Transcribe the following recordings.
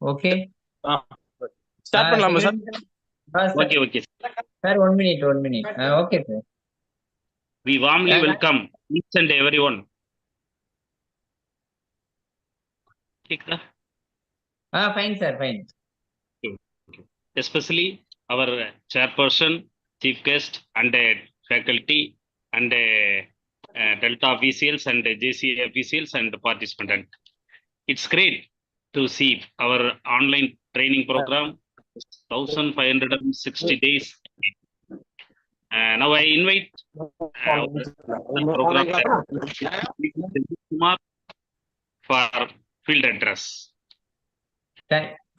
Okay. Start பண்ணலாமா sir? Secretary, sir, Okay. sir, 1 minute, 1 minute. Okay, sir. We warmly Uh, welcome each and everyone. ठीक है? Fine, sir, fine. Okay. Especially our chairperson, chief guest, and faculty, and Delta officials, and JCA officials, and participant. It's great to see our online training program, 1560 days. Now I invite our program Kumar for field address.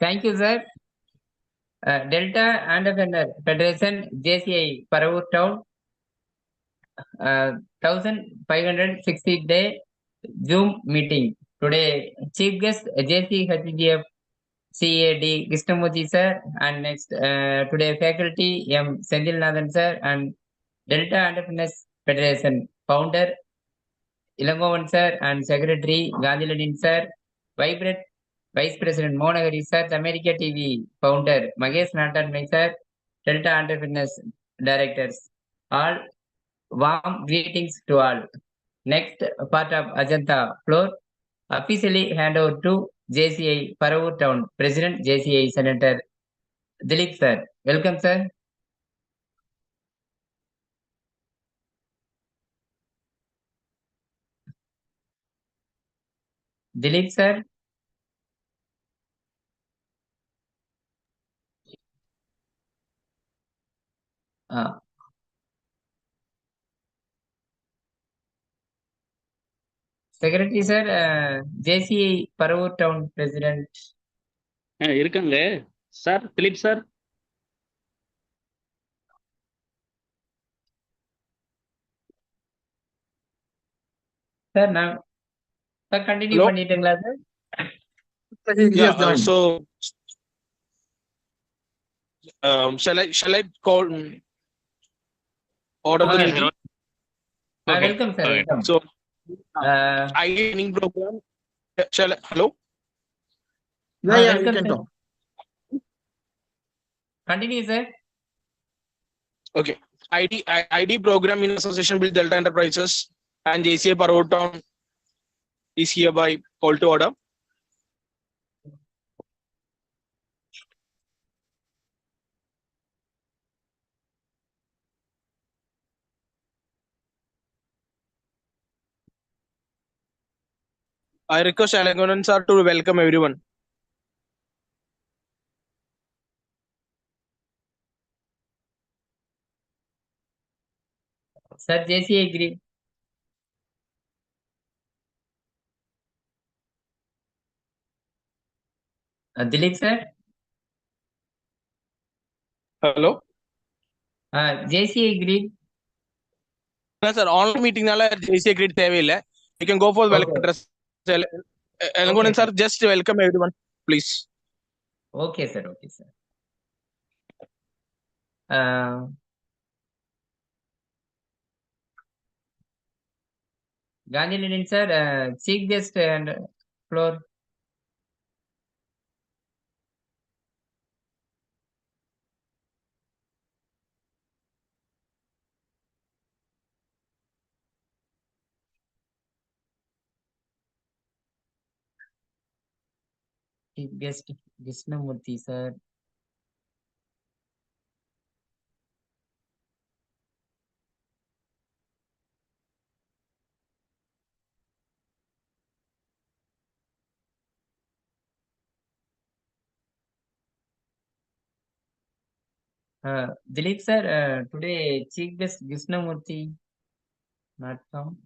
Thank you, sir. Delta Entrepreneur Federation, JCI, Paravur Town, 1560-day Zoom meeting. Today, chief guest, JCHGF CAD Krishnamurthy sir, and next today faculty M. Senthil Nathan sir, and Delta Entrepreneurs Federation founder Ilangovan sir, and secretary Gandhiladin sir, Vibrant Vice President Monagari sir, America TV founder Magesh Natan sir, Delta Entrepreneurs directors. All warm greetings to all. Next part of Ajanta floor officially hand over to JCI Paravur Town President JCI Senator Dilip sir. Welcome sir. Dilip sir. Uh, Secretary sir, JCI Paravur Town President. இருக்காங்க sir, Dilip sir. Sir, now sir continue பண்ணிட்டீங்களா sir? So shall I call order the meeting? Okay. Welcome sir. Okay. Welcome. So training program. Hello? Yeah, you welcome can sir. talk. Continue sir. Okay. ID program in association with Delta Enterprises and JCA Paravur Town is hereby called to order. I request Alangonan sir to welcome everyone. Sir, JCI agree. Dilip sir. Hello? JCI agree. No, sir, online meeting nala JCA grid தேவையில்ல. You can go for welcome address. Alangonan sir, just welcome everyone, please. Okay sir. Okay sir. Gandhiladin sir, chief guest and floor. Chief guest Krishnamurthy sir. Dilip sir, today chief guest Krishnamurthy not come.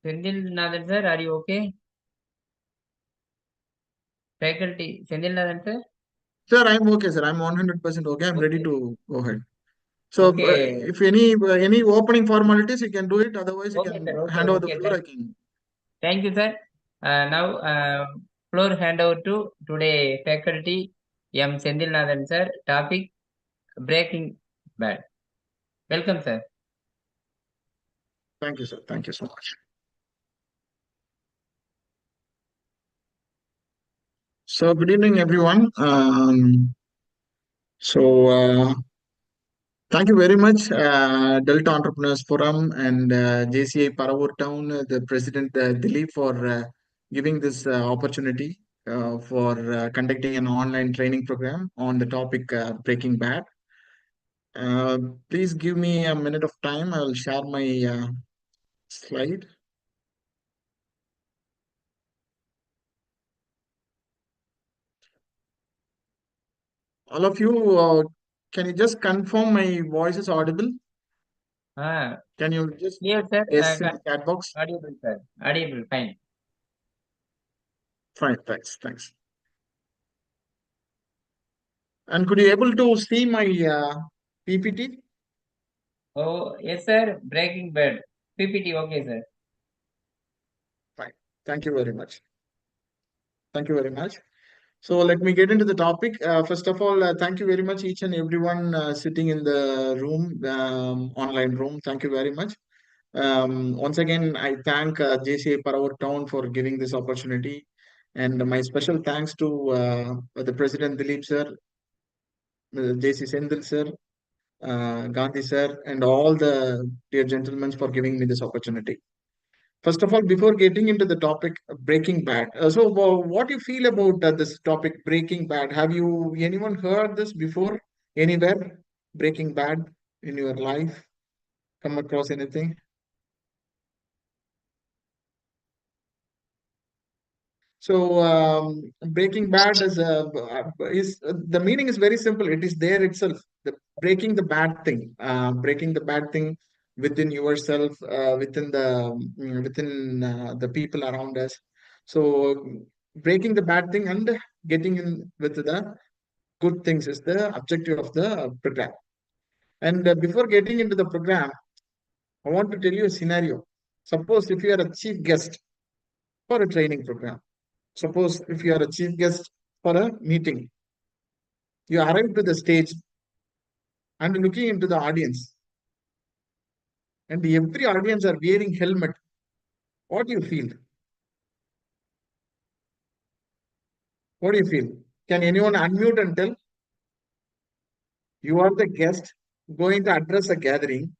Senthil Nathan sir, are you okay? Faculty, Senthil Nathan sir. Sir, I'm okay, sir. I'm 100% okay. I'm ready Okay. to go ahead. So, Okay. if any opening formalities, you can do it. Otherwise, you Okay, can sir. Okay. hand over the Okay. floor. I can. Thank you, sir. Now, floor hand over to today faculty M. Sendilnathan, sir. Topic Breaking Bad. Welcome, sir. Thank you, sir. Thank you so much. So, good evening, everyone. So, thank you very much, Delta Entrepreneurs Forum and JCI Paravur Town, the President Dilip, for giving this opportunity for conducting an online training program on the topic Breaking Bad. Uh, Please give me a minute of time. I will share my slide. All of you, can you just confirm my voice is audible? Ah, Can you just clear, sir. yes in the chat box? Audible, sir. Audible, fine. Fine, thanks, thanks. And could you able to see my PPT? Oh, yes, sir. Breaking Bad. PPT, okay, sir. Fine. Thank you very much. Thank you very much. So let me get into the topic. First of all, thank you very much, each and everyone sitting in the room, online room. Thank you very much. Once again, I thank JCA Paravur Town for giving this opportunity. And my special thanks to the President Dilip sir, JC Sendil sir, Gandhi sir, and all the dear gentlemen for giving me this opportunity. First of all, before getting into the topic Breaking Bad, what do you feel about this topic Breaking Bad? Have you anyone heard this before anywhere? Breaking Bad in your life? Come across anything? So Breaking Bad is the meaning is very simple. It is there itself. The breaking the bad thing, breaking the bad thing within yourself, within the people around us. So breaking the bad thing and getting in with the good things is the objective of the program. And before getting into the program, I want to tell you a scenario. Suppose if you are a chief guest for a training program. Suppose if you are a chief guest for a meeting, you arrive to the stage and looking into the audience, and every audience are wearing helmet. What do you feel? What do you feel? Can anyone unmute and tell? You are the guest going to address a gathering,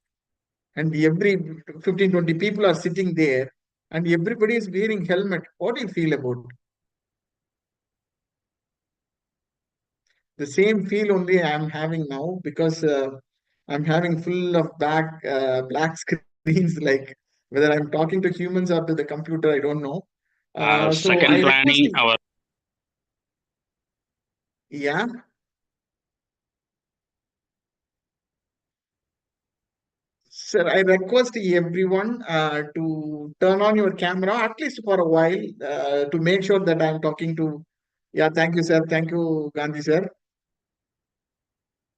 and every 15, 20 people are sitting there, and everybody is wearing helmet. What do you feel about? The same feel only I am having now because I'm having full of black screens. Like whether I'm talking to humans or to the computer, I don't know. So I Second request, planning our yeah, sir. I request everyone to turn on your camera at least for a while to make sure that I'm talking to. Yeah, thank you, sir. Thank you, Gandhi, sir.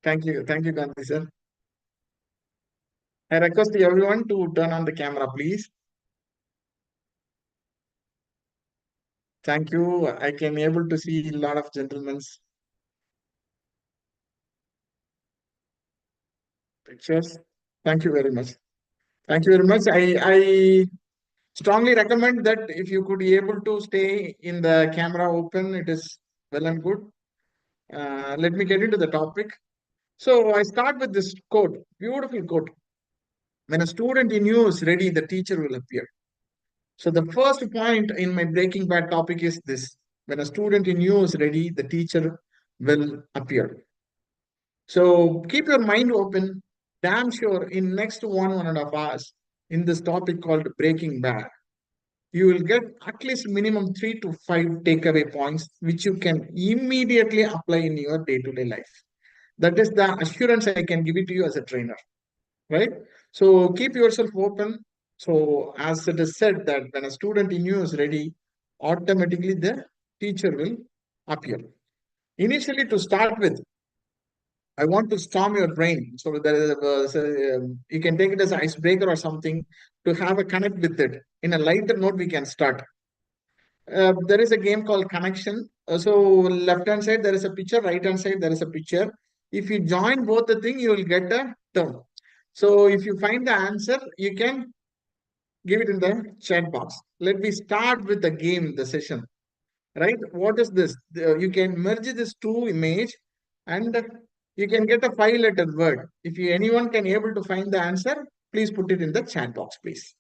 Thank you, Gandhi, sir. I request everyone to turn on the camera, please. Thank you. I can able to see a lot of gentlemen's pictures. Thank you very much. Thank you very much. I strongly recommend that if you could be able to stay in the camera open, it is well and good. Let me get into the topic. So I start with this quote, beautiful quote. When a student in you is ready, the teacher will appear. So the first point in my Breaking Bad topic is this. When a student in you is ready, the teacher will appear. So keep your mind open. Damn sure in next 1.5 hours in this topic called Breaking Bad, you will get at least minimum 3 to 5 takeaway points which you can immediately apply in your day-to-day life. That is the assurance I can give it to you as a trainer, right? So keep yourself open. So as it is said that when a student in you is ready, automatically the teacher will appear. Initially, to start with, I want to storm your brain. So you can take it as an icebreaker or something to have a connect with it. In a lighter note, we can start. There is a game called Connection. So left hand side there is a picture, right hand side there is a picture. If you join both the thing, you will get a term. So if you find the answer, you can give it in the chat box. Let me start with the game, the session. Right? What is this? You can merge this two image and you can get a 5-letter word. If anyone can able to find the answer, please put it in the chat box, please.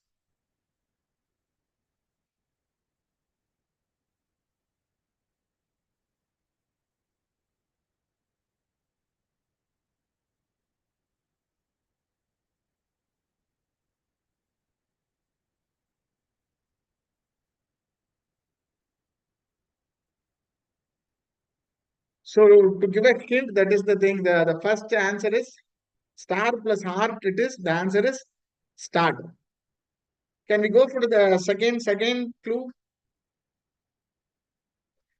So to give a hint, that is the thing. The first answer is star plus heart. It is the answer is start. Can we go for the second clue?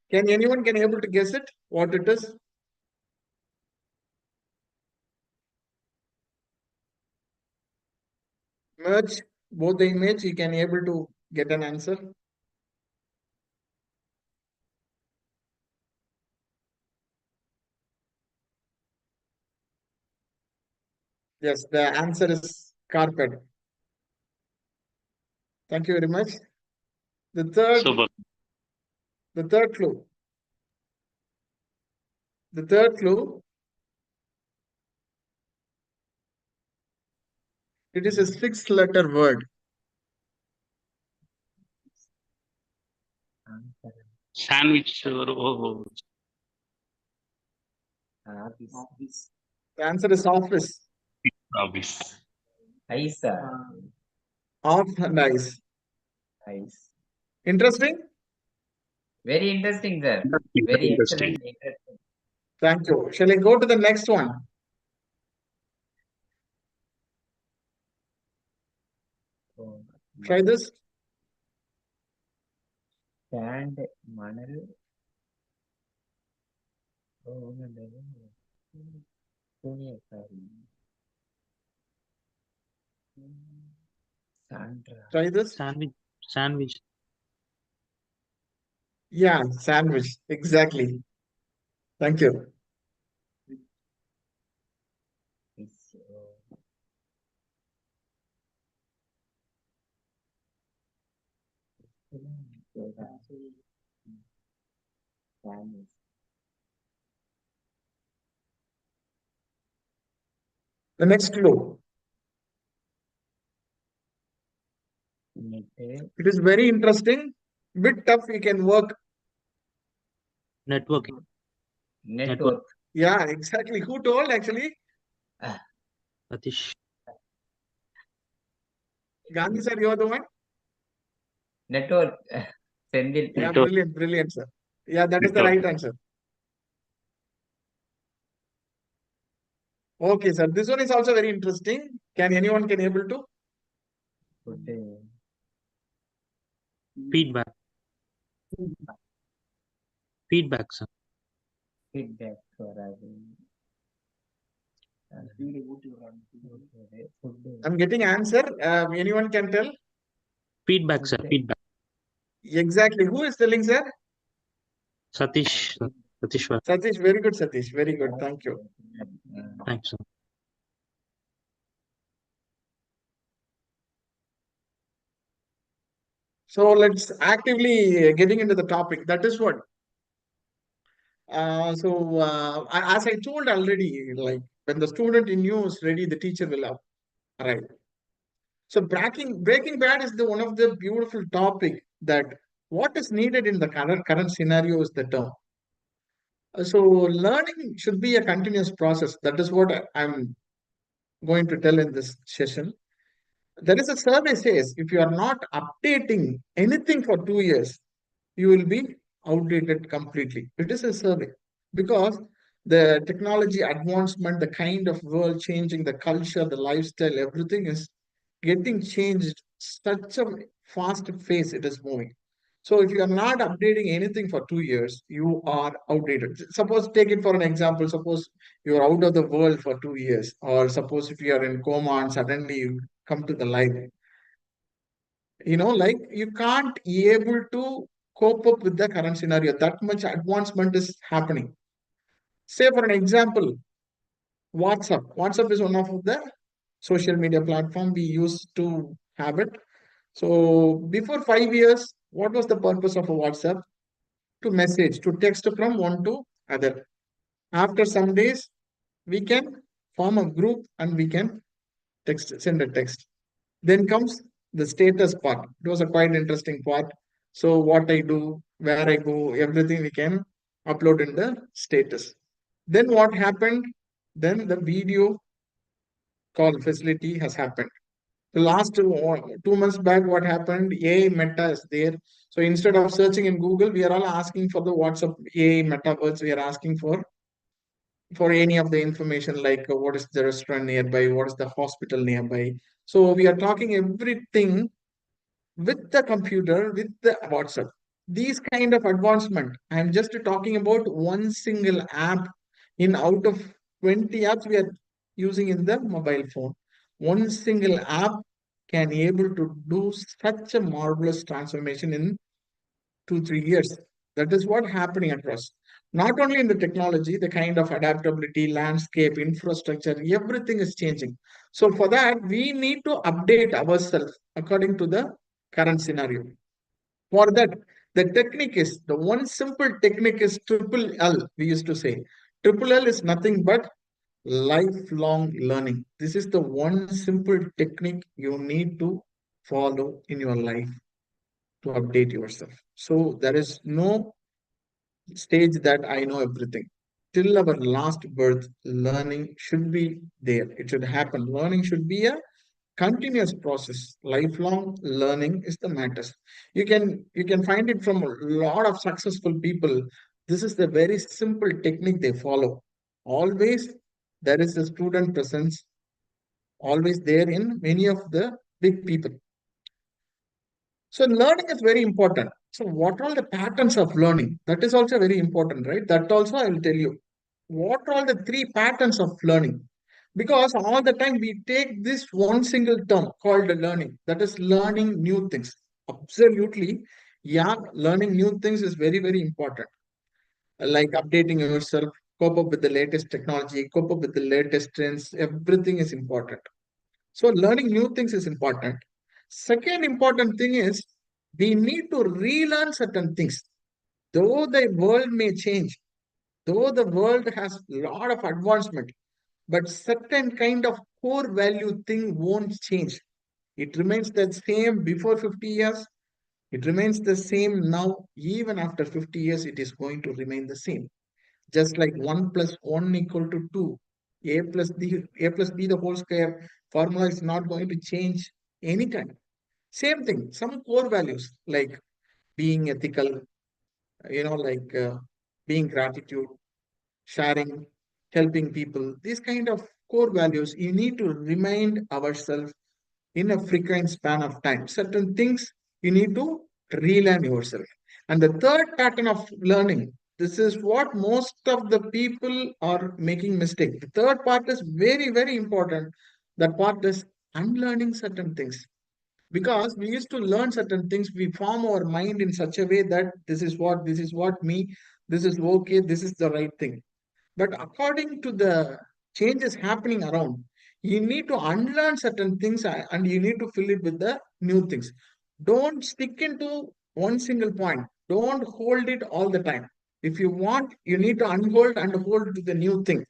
Can anyone can able to guess it? What it is? Merge both the image. You can able to get an answer. Yes, the answer is carpet. Thank you very much. The Super. third clue. The third clue. It is a 6-letter word. Sandwich. The answer is office. Office. Ice. Off and ice. Ice. Interesting. Very interesting, sir. Very Interesting. excellent. Interesting. Thank you. Shall I go to the next one? Oh, Try this. Sand, manal. Oh, Sandra. Try this. Sandwich. Yeah, sandwich. Exactly. Thank you. The next clue. It is very interesting. Bit tough. You can work. Network. Network. Yeah, exactly. Who told actually? Satish. Gandhi sir, you are the one? Network. Sendil. Yeah, Network. brilliant, brilliant, sir. Yeah, that is the Network. right answer. Okay, sir. This one is also very interesting. Can anyone can able to? Feedback. Feedback, sir. Feedback for I'm getting answer. Anyone can tell? Feedback, sir. Feedback. Exactly. Who is telling, sir? Satish. Sir. Satishwar. Satish. Very good, Satish. Very good. Thank you. Thanks, sir. So let's actively getting into the topic. That is what. As I told already, like when the student in you is ready, the teacher will arrive. So Breaking Bad is the one of the beautiful topic that what is needed in the current scenario is the term. So learning should be a continuous process. That is what I'm going to tell in this session. There is a survey says if you are not updating anything for 2 years, you will be outdated completely. It is a survey because the technology advancement, the kind of world changing, the culture, the lifestyle, everything is getting changed such a fast pace it is moving. So if you are not updating anything for 2 years, you are outdated. Suppose, take it for an example, suppose you are out of the world for 2 years, or suppose if you are in coma and suddenly you come to the light, like you can't be able to cope up with the current scenario. That much advancement is happening. Say for an example, WhatsApp. WhatsApp is one of the social media platform we used to have it. So before 5 years, what was the purpose of a WhatsApp? To message, to text from one to other. After some days, we can form a group and we can send a text. Then comes the status part. It was a quite interesting part. So what I do, where I go, everything we can upload in the status. Then what happened? Then the video call facility has happened. The last 2 months back, what happened? AI Meta is there. So instead of searching in Google, we are all asking for the WhatsApp AI Metaverse. We are asking for any of the information like what is the restaurant nearby, what is the hospital nearby. So we are talking everything with the computer, with the WhatsApp. These kind of advancement, I'm just talking about one single app in out of 20 apps we are using in the mobile phone. One single app can able to do such a marvelous transformation in 2 3 years. That is what happening across. Not only in the technology, the kind of adaptability, landscape, infrastructure, everything is changing. So for that, we need to update ourselves according to the current scenario. For that, the technique is the one simple technique is triple L. We used to say triple L is nothing but lifelong learning. This is the one simple technique you need to follow in your life to update yourself. So there is no stage that I know everything. Till our last birth, learning should be there. It should happen. Learning should be a continuous process. Lifelong learning is the matter. You can find it from a lot of successful people. This is the very simple technique they follow. Always there is a student presence, always there in many of the big people. So learning is very important. So what are the patterns of learning? That is also very important, right? That also I will tell you. What are the three patterns of learning? Because all the time we take this one single term called learning, that is learning new things. Absolutely, yeah, learning new things is very, very important. Like updating yourself, cope up with the latest technology, cope up with the latest trends, everything is important. So learning new things is important. Second important thing is we need to relearn certain things. Though the world may change, though the world has a lot of advancement, but certain kind of core value thing won't change. It remains the same before 50 years. It remains the same now. Even after 50 years, it is going to remain the same. Just like 1 plus 1 equal to 2, a plus b the whole square formula is not going to change anytime. Same thing, some core values like being ethical, like being gratitude, sharing, helping people, these kind of core values, you need to remind ourselves in a frequent span of time. Certain things you need to relearn yourself. And the third pattern of learning, this is what most of the people are making mistake. The third part is very, very important. That part is unlearning certain things. Because we used to learn certain things, we form our mind in such a way that this is what me, this is okay, this is the right thing. But according to the changes happening around, you need to unlearn certain things and you need to fill it with the new things. Don't stick into one single point. Don't hold it all the time. If you want, you need to unhold and hold to the new thing.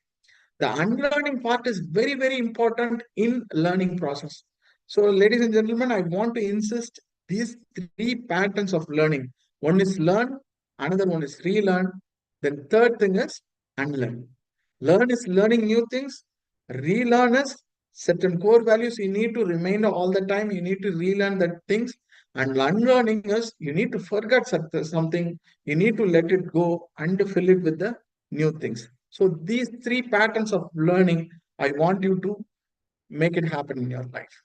The unlearning part is very, very important in learning process. So, ladies and gentlemen, I want to insist these three patterns of learning. One is learn, another one is relearn. Then third thing is unlearn. Learn is learning new things. Relearn is certain core values you need to remain all the time. You need to relearn that things. And unlearning is you need to forget something. You need to let it go and fill it with the new things. So these three patterns of learning, I want you to make it happen in your life.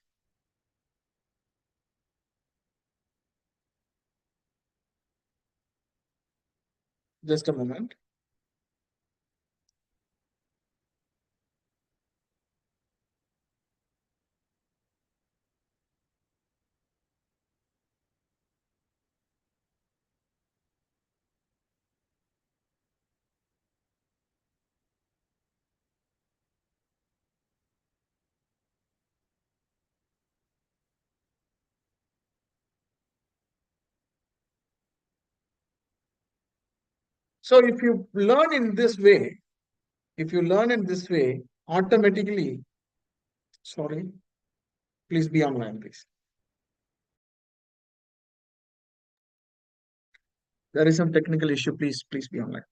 Just a moment. So if you learn in this way, automatically, sorry, please be online, please. There is some technical issue. Please be online.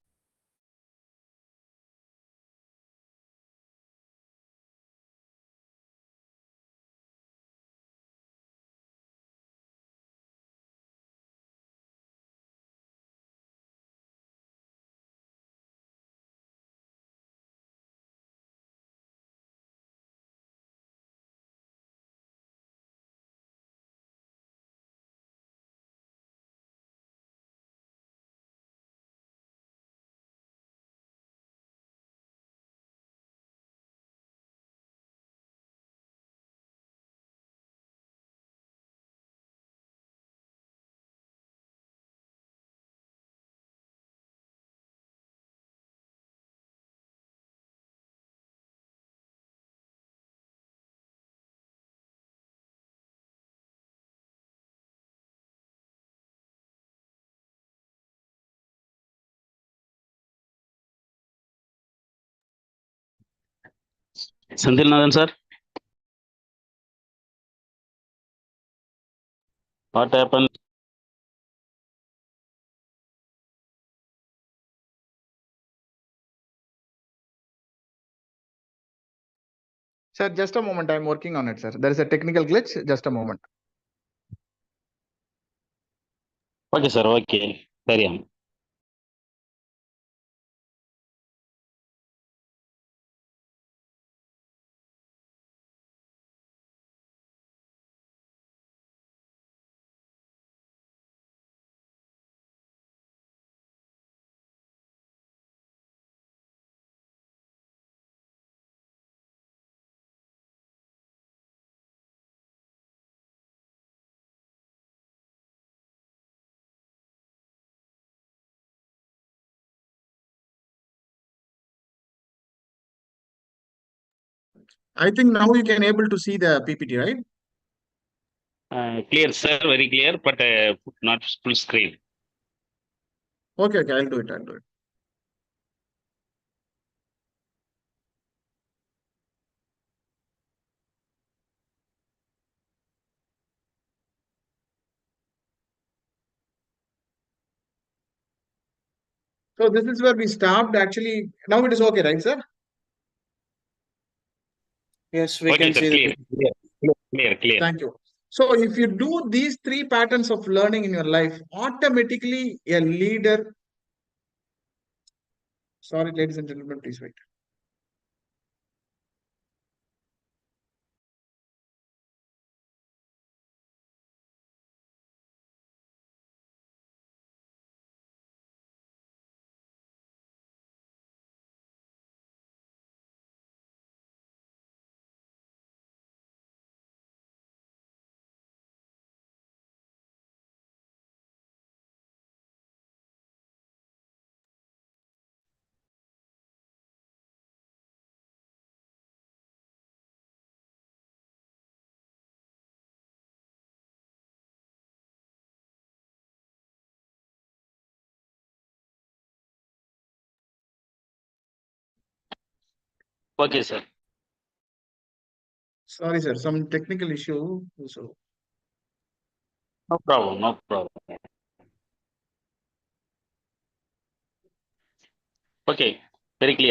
Senthilnathan sir, what happened? Sir, just a moment. I'm working on it, sir. There is a technical glitch. Just a moment. Okay, sir. Okay. Carry on. I think now you can able to see the PPT, right? Clear, sir. Very clear, but not full screen. Okay, I'll do it. So this is where we stopped. Actually, now it is okay, right, sir? Yes, we Okay, can sir. see Clear. the Clear. Thank you. So if you do these three patterns of learning in your life, automatically a leader. Sorry, ladies and gentlemen, please wait. Okay, sir. Sorry, sir, some technical issue. So No problem. No problem. Okay. Very clear.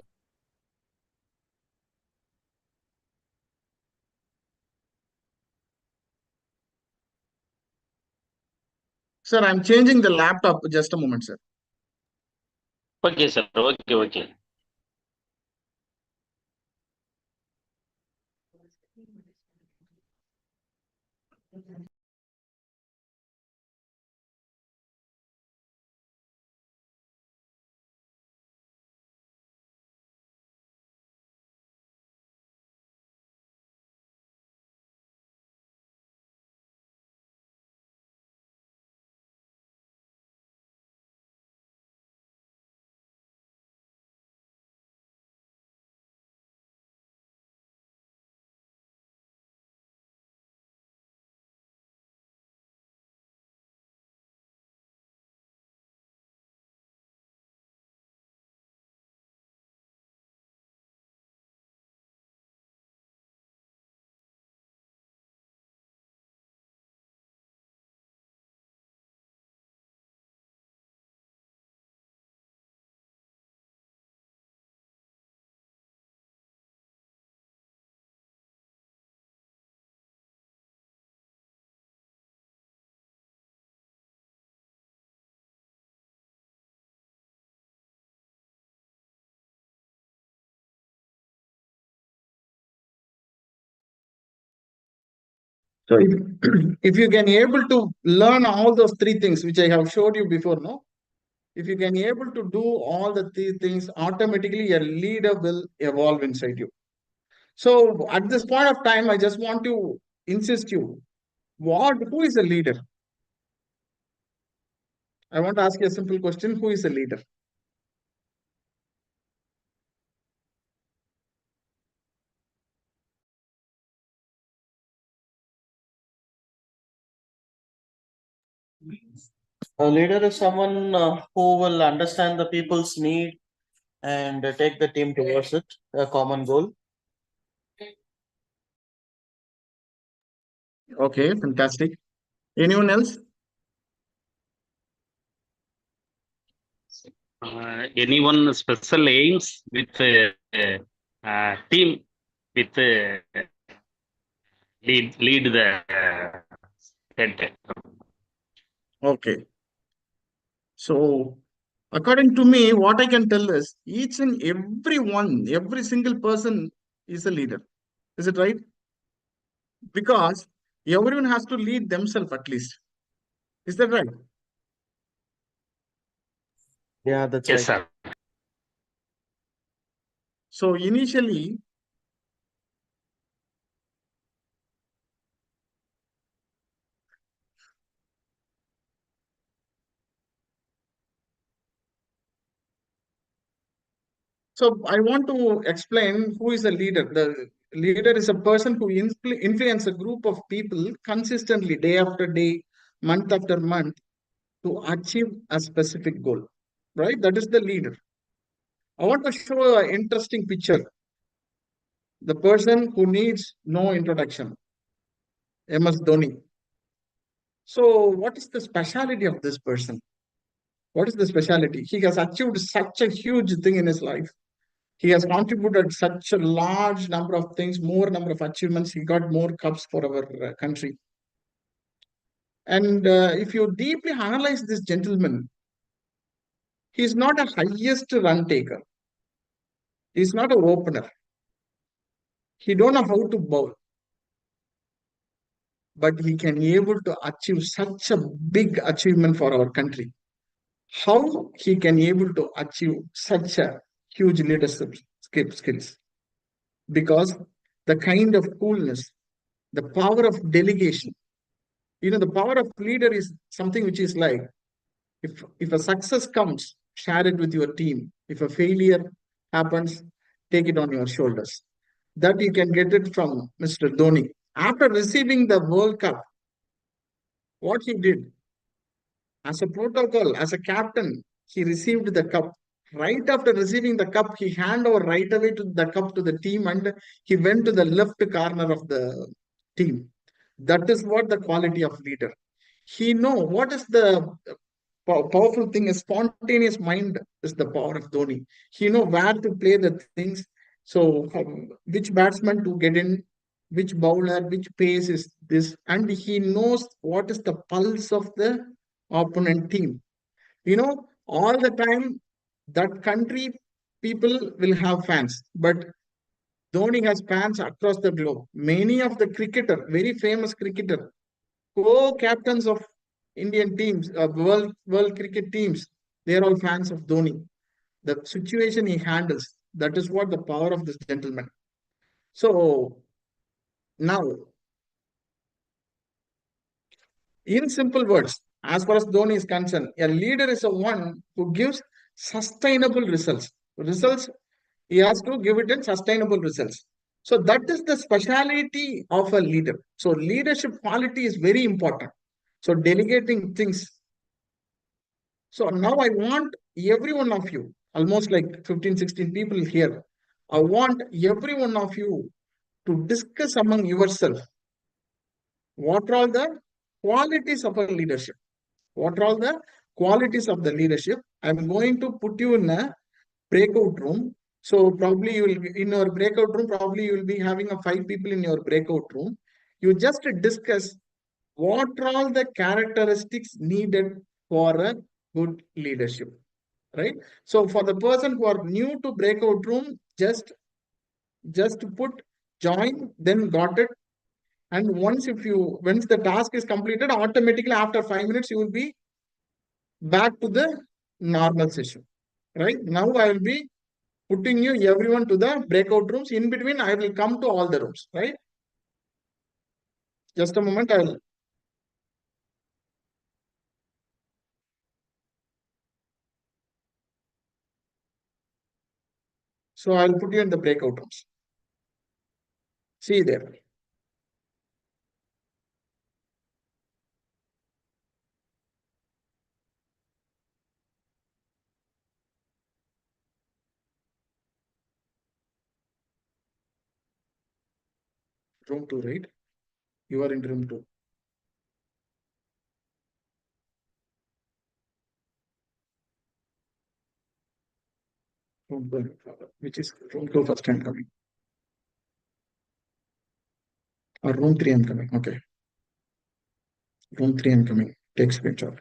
sir, I'm changing the laptop. Just a moment, sir. Okay, sir. Okay. So if, if you can able to learn all those three things, which I have showed you before, no? If you can able to do all the three things, automatically a leader will evolve inside you. So at this point of time, I just want to insist you, who is a leader? I want to ask you a simple question. Who is a leader? A leader is someone who will understand the people's need and take the team towards it, a common goal. Okay, fantastic. Anyone else? Anyone special aims with team with lead the head. Okay. So according to me, what I can tell is each and every one, every single person is a leader. Is it right? Because everyone has to lead themselves at least. Is that right? Yeah, that's Yes, right. sir. So initially, so I want to explain who is a leader. The leader is a person who influence a group of people consistently, day after day, month after month, to achieve a specific goal. Right? That is the leader. I want to show an interesting picture. The person who needs no introduction, MS Dhoni. So, what is the speciality of this person? What is the speciality? He has achieved such a huge thing in his life. He has contributed such a large number of things, more number of achievements. He got more cups for our country. And if you deeply analyze this gentleman, he is not a highest run taker. He is not an opener. He don't know how to bowl, but he can able to achieve such a big achievement for our country. How he can able to achieve such a huge leadership skills? Because the kind of coolness, the power of delegation. The power of leader is something which is like, if a success comes, share it with your team. If a failure happens, take it on your shoulders. That you can get it from Mr. Dhoni. After receiving the World Cup, what he did, as a protocol, as a captain, he received the cup. Right after receiving the cup, he handed over right away to the cup to the team, and he went to the left corner of the team. That is what the quality of leader. He know what is the powerful thing is spontaneous mind is the power of Dhoni. He know where to play the things. So which batsman to get in, which bowler, which pace is this, and he knows what is the pulse of the opponent team. All the time that country people will have fans, but Dhoni has fans across the globe. Many of the cricketer, very famous cricketer, co-captains of Indian teams, world cricket teams, they are all fans of Dhoni. The situation he handles, that is what the power of this gentleman. So now, in simple words, as far as Dhoni is concerned, a leader is a one who gives sustainable results. Results, he has to give it in sustainable results. So that is the speciality of a leader. So leadership quality is very important. So delegating things. So now I want every one of you, almost like 15, 16 people here. I want every one of you to discuss among yourself what are all the qualities of a leadership. What are all the qualities of the leadership? I'm going to put you in a breakout room. So probably you will be in your breakout room, probably you will be having a 5 people in your breakout room. You just discuss what are all the characteristics needed for a good leadership, right? So for the person who are new to breakout room, just put join, then got it, And once the task is completed, automatically after 5 minutes, you will be back to the normal session. Right? Now I will be putting everyone to the breakout rooms. In between, I will come to all the rooms. Right? Just a moment. So I'll put you in the breakout rooms. See you there. Room 2, right? You are in room 2. Room 2, which is room 2 first I'm coming. Or room 3 I'm coming. Okay. Room 3 I'm coming. Take screenshot.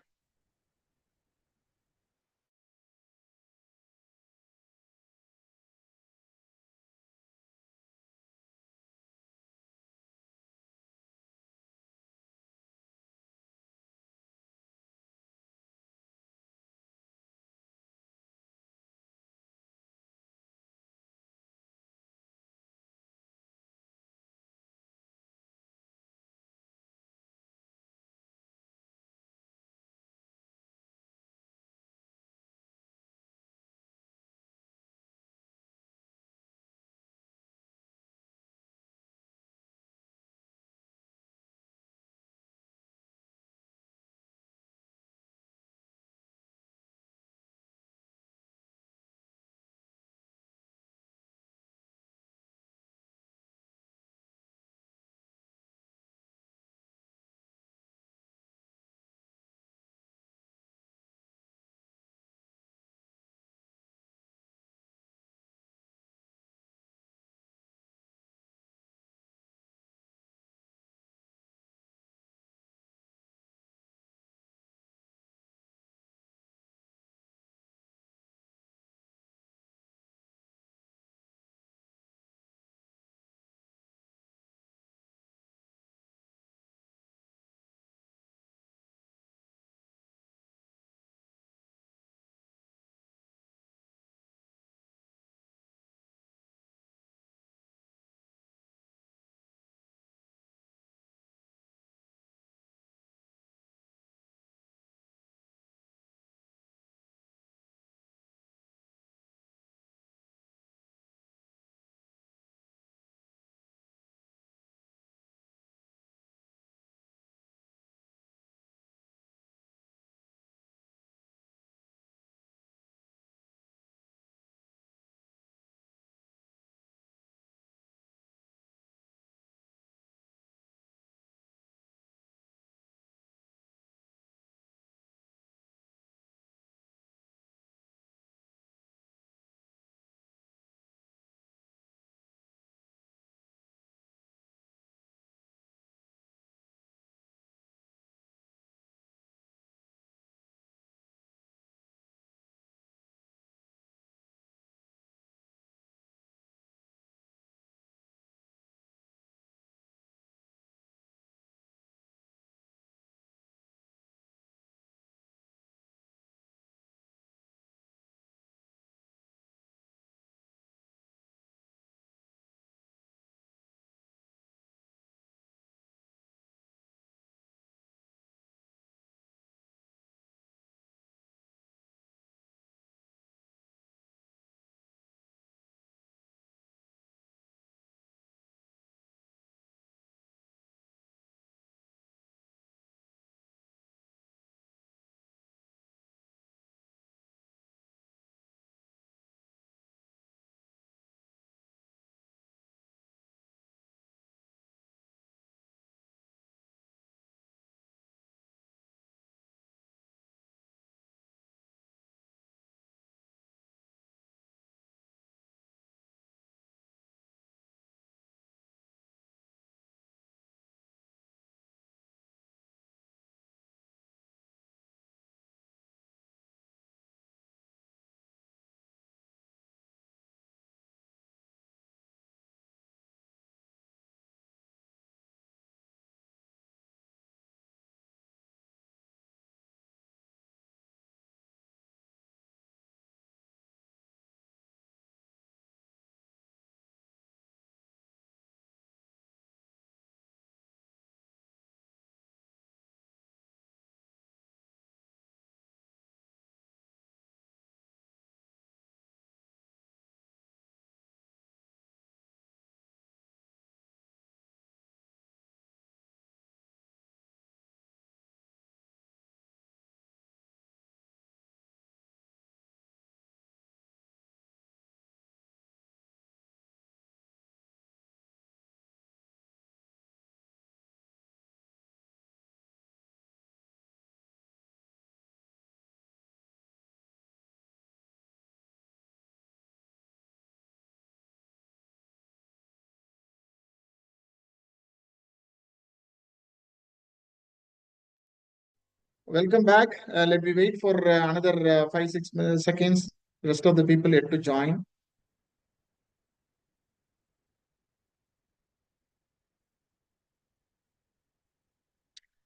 Welcome back. Let me wait for another 5-6 seconds. Rest of the people yet to join.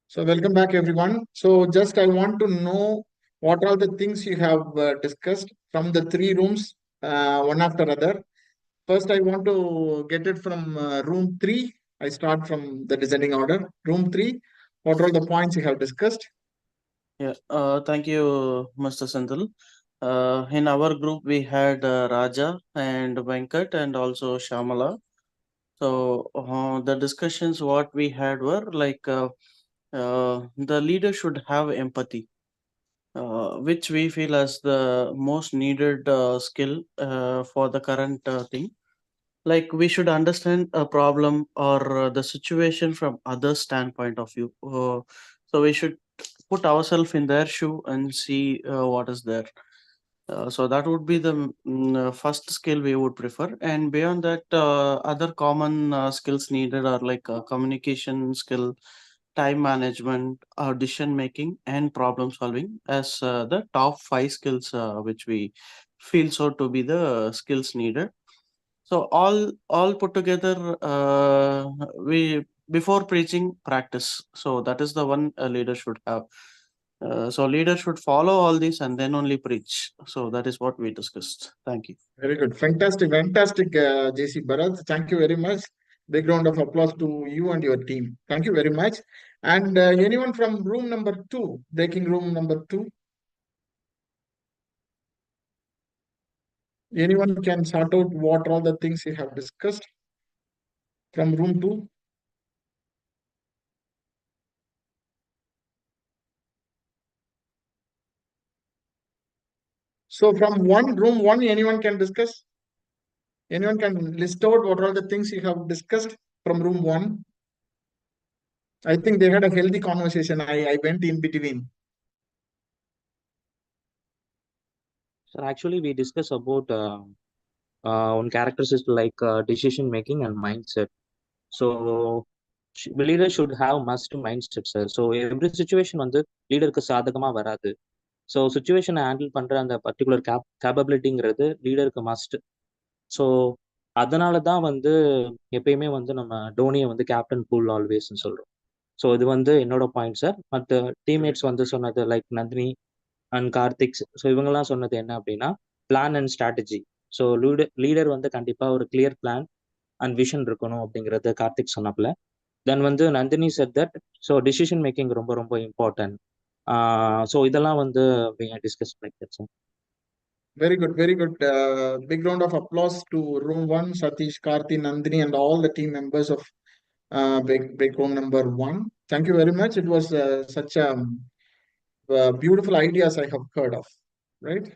So welcome back, everyone. So just I want to know what are the things you have discussed from the 3 rooms, one after other. First, I want to get it from room 3. I start from the descending order. Room 3, what are the points you have discussed? Yeah, thank you, Mr. Senthil. In our group, we had Raja and Venkat and also Shamala. So the discussions what we had were like the leader should have empathy, which we feel as the most needed skill for the current thing. Like we should understand a problem or the situation from other standpoint of view. So we should put ourselves in their shoe and see what is there. So that would be the first skill we would prefer, and beyond that, other common skills needed are like communication skill, time management, decision making, and problem solving as the top 5 skills which we feel so to be the skills needed. So all put together, we before preaching practice. So that is the one a leader should have. So leader should follow all this and then only preach. So that is what we discussed. Thank you. Very good. Fantastic, fantastic, JC Bharat. Thank you very much. Big round of applause to you and your team. Thank you very much. And anyone from room number 2, breaking room number 2? Anyone can sort out what all the things you have discussed from room 2? So from room 1, anyone can discuss? Anyone can list out what are the things you have discussed from room 1? I think they had a healthy conversation. I went in between. So actually, we discuss about one characteristics like decision making and mindset. So leader should have must mindset, sir. So every situation வந்து லீடருக்கு சாதகமா வராது. So சுச்சுவேஷனை handle பண்ற அந்த particular கேப்பபிலிட்டிங்கிறது லீடருக்கு must. So அதனால தான் வந்து எப்பயுமே வந்து நம்ம டோனியை வந்து கேப்டன் கூல் ஆல்வேஸ்ன்னு சொல்றோம். ஸோ இது வந்து என்னோட பாயிண்ட் சார். மற்ற டீம்மேட்ஸ் வந்து சொன்னது like Nandini and Karthik's, so இவங்கெல்லாம் சொன்னது என்ன அப்படின்னா plan and strategy. So leader வந்து கண்டிப்பாக ஒரு கிளியர் பிளான் அண்ட் விஷன் இருக்கணும் அப்படிங்கிறது கார்த்திக் சொன்னாப்ல. தென் வந்து Nandini set that so decision making ரொம்ப ரொம்ப இம்பார்ட்டன்ட். ஸோ இதெல்லாம் வந்து டிஸ்கஸ் பண்ணிக்கிறேன் sir. Very good, very good. Big round of applause to room 1, Satish, Karthi, Nandini, and all the team members of big room number 1. Thank you very much. It was such beautiful ideas I have heard of. Right?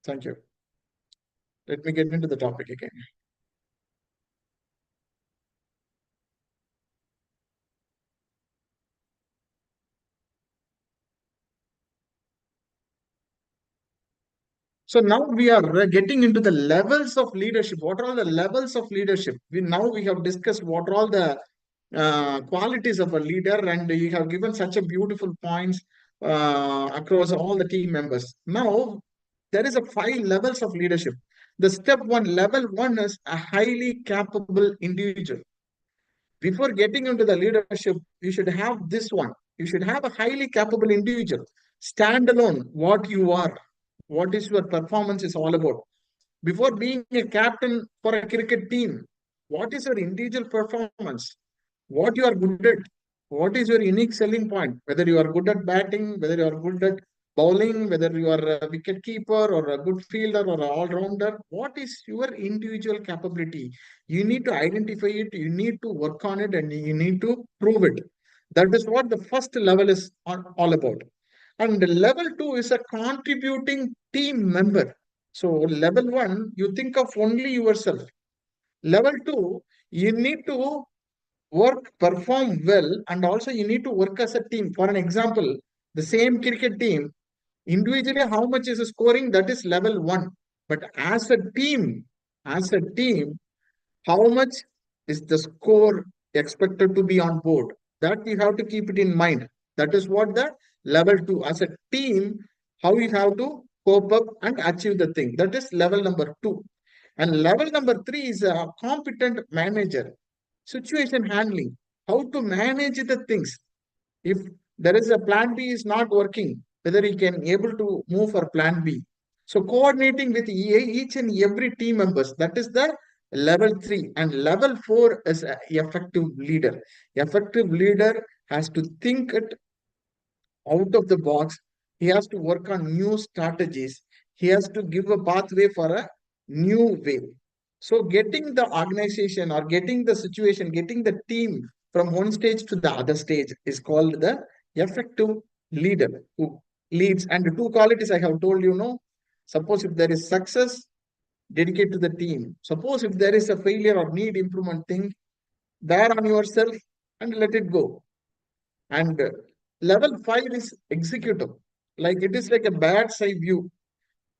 Thank you. Let me get into the topic again. So now we are getting into the levels of leadership. What are all the levels of leadership? We have discussed what are all the qualities of a leader, and you have given such a beautiful points across all the team members. Now there is a 5 levels of leadership. The level 1 is a highly capable individual. Before getting into the leadership, you should have this one. You should have a highly capable individual. Stand alone, what you are, what is your performance is all about. Before being a captain for a cricket team, what is your individual performance? What you are good at? What is your unique selling point? Whether you are good at batting, whether you are good at bowling, whether you are a wicket keeper or a good fielder or an all-rounder, what is your individual capability? You need to identify it, you need to work on it, and you need to prove it. That is what the first level is all about. And level 2 is a contributing team member. So level 1, you think of only yourself. Level 2, you need to perform well, and also you need to work as a team. For an example, the same cricket team, individually how much is scoring, that is level 1. But as a team, how much is the score expected to be on board? That you have to keep it in mind. That is what the Level 2, as a team, how you have to cope up and achieve the thing. That is level number 2. And level number 3 is a competent manager. Situation handling, how to manage the things. If there is a plan B is not working, whether he can able to move for plan B. So coordinating with each and every team members, that is the level 3. And level 4 is a effective leader. Effective leader has to think it out of the box. He has to work on new strategies. He has to give a pathway for a new way. So getting the organization or getting the situation, getting the team from one stage to the other stage is called the effective leader who leads. And the two qualities I have told you, no. Suppose if there is success, dedicate to the team. Suppose if there is a failure or need improvement thing, bear on yourself and let it go. And level 5 is executive. Like it is like a bird's eye view.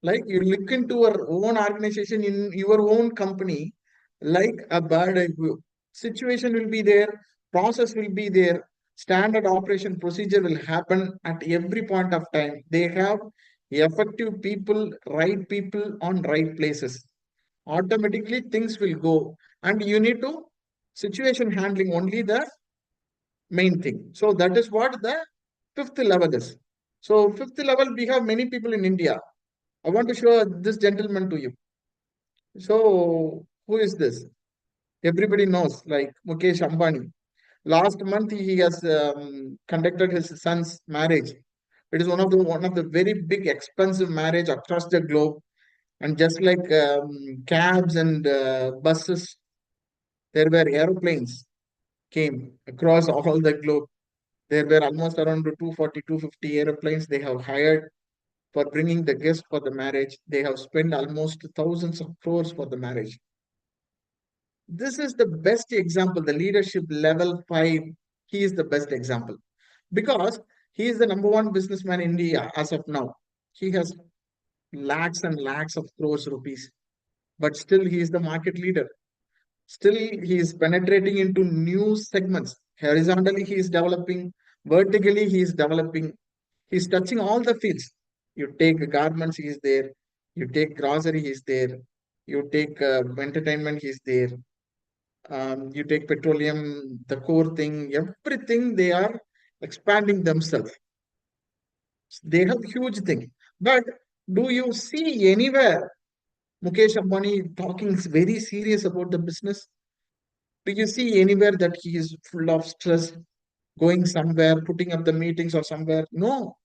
Like you look into your own organization in your own company, like a bird eye view. Situation will be there, process will be there, standard operation procedure will happen at every point of time. They have effective people on right places. Automatically things will go. And you need to situation handling only the main thing. So that is what the 5th level is. So 5th level, we have many people in India. I want to show this gentleman to you. So who is this? Everybody knows, like Mukesh Ambani. Last month he has conducted his son's marriage. It is one of the very big expensive marriage across the globe. And just like cabs and buses, there were aeroplanes came across all the globe. There were almost around 240, 250 airplanes they have hired for bringing the guests for the marriage. They have spent almost thousands of crores for the marriage. This is the best example, the leadership level 5. He is the best example because he is the number one businessman in India as of now. He has lakhs and lakhs of crores rupees, but still he is the market leader. Still, he is penetrating into new segments. Horizontally, he is developing. Vertically, he is developing. He is touching all the fields. You take garments, he is there. You take grocery, he is there. You take entertainment, he is there. You take petroleum, the core thing, everything they are expanding themselves. They have huge thing. But do you see anywhere Mukesh Ambani talking very serious about the business? Do you see anywhere that he is full of stress, going somewhere, putting up the meetings or somewhere? No.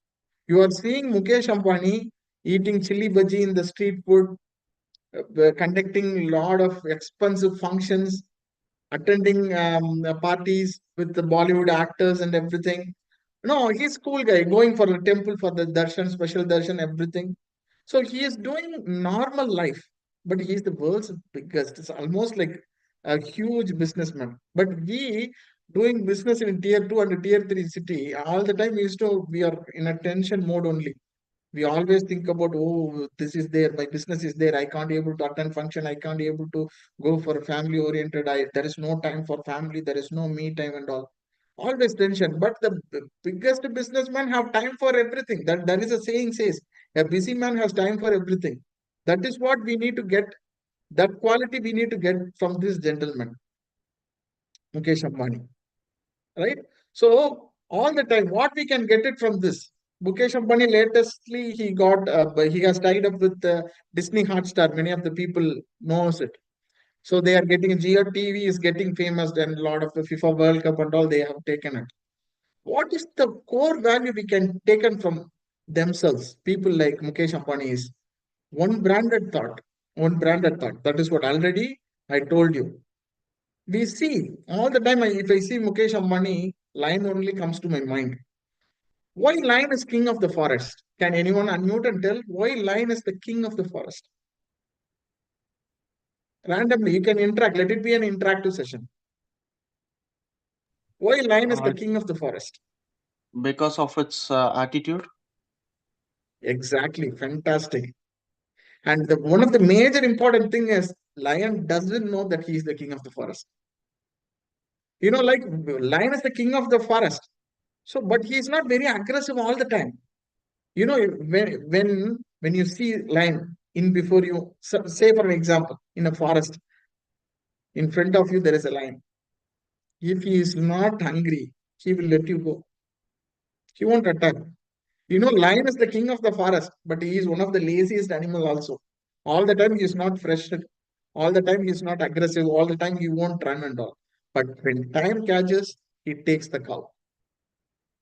You are seeing Mukesh Ambani eating chili bhaji in the street food, conducting a lot of expensive functions, attending parties with the Bollywood actors and everything. No, he's cool guy, going for the temple for the darshan, special darshan, everything. So he is doing normal life, but he is the world's biggest. It's almost like a huge businessman. But we doing business in tier 2 and tier 3 city, all the time we are in a tension mode only. We always think about, oh, this is there, my business is there, I can't able to attend function, I can't able to go for family oriented, there is no time for family, there is no me time and all. Always tension. But the biggest businessmen have time for everything. That is a saying says, a busy man has time for everything. That is what we need to get. That quality we need to get from this gentleman, Mukesh Ambani. Right? So all the time, what we can get it from this? Mukesh Ambani latestly he has tied up with Disney Hotstar. Many of the people knows it. So they are getting Geo TV is getting famous, and a lot of the FIFA World Cup and all they have taken it. What is the core value we can taken from themselves? People like Mukesh Ambani is one branded thought. One branded thought. That is what already I told you. We see all the time. If I see Mukesh Ambani, lion only comes to my mind. Why lion is king of the forest? Can anyone unmute and tell why lion is the king of the forest? Randomly, you can interact. Let it be an interactive session. Why lion is the king of the forest? Because of its attitude. Exactly. Fantastic. And one of the major important thing is lion doesn't know that he is the king of the forest. You know, like lion is the king of the forest. So, but he is not very aggressive all the time. You know, when you see lion in before you, say for an example, in a forest, in front of you there is a lion. If he is not hungry, he will let you go. He won't attack. You know, lion is the king of the forest, but he is one of the laziest animal also. All the time he is not fresh. All the time he is not aggressive. All the time he won't run and all. But when time catches, he takes the cow.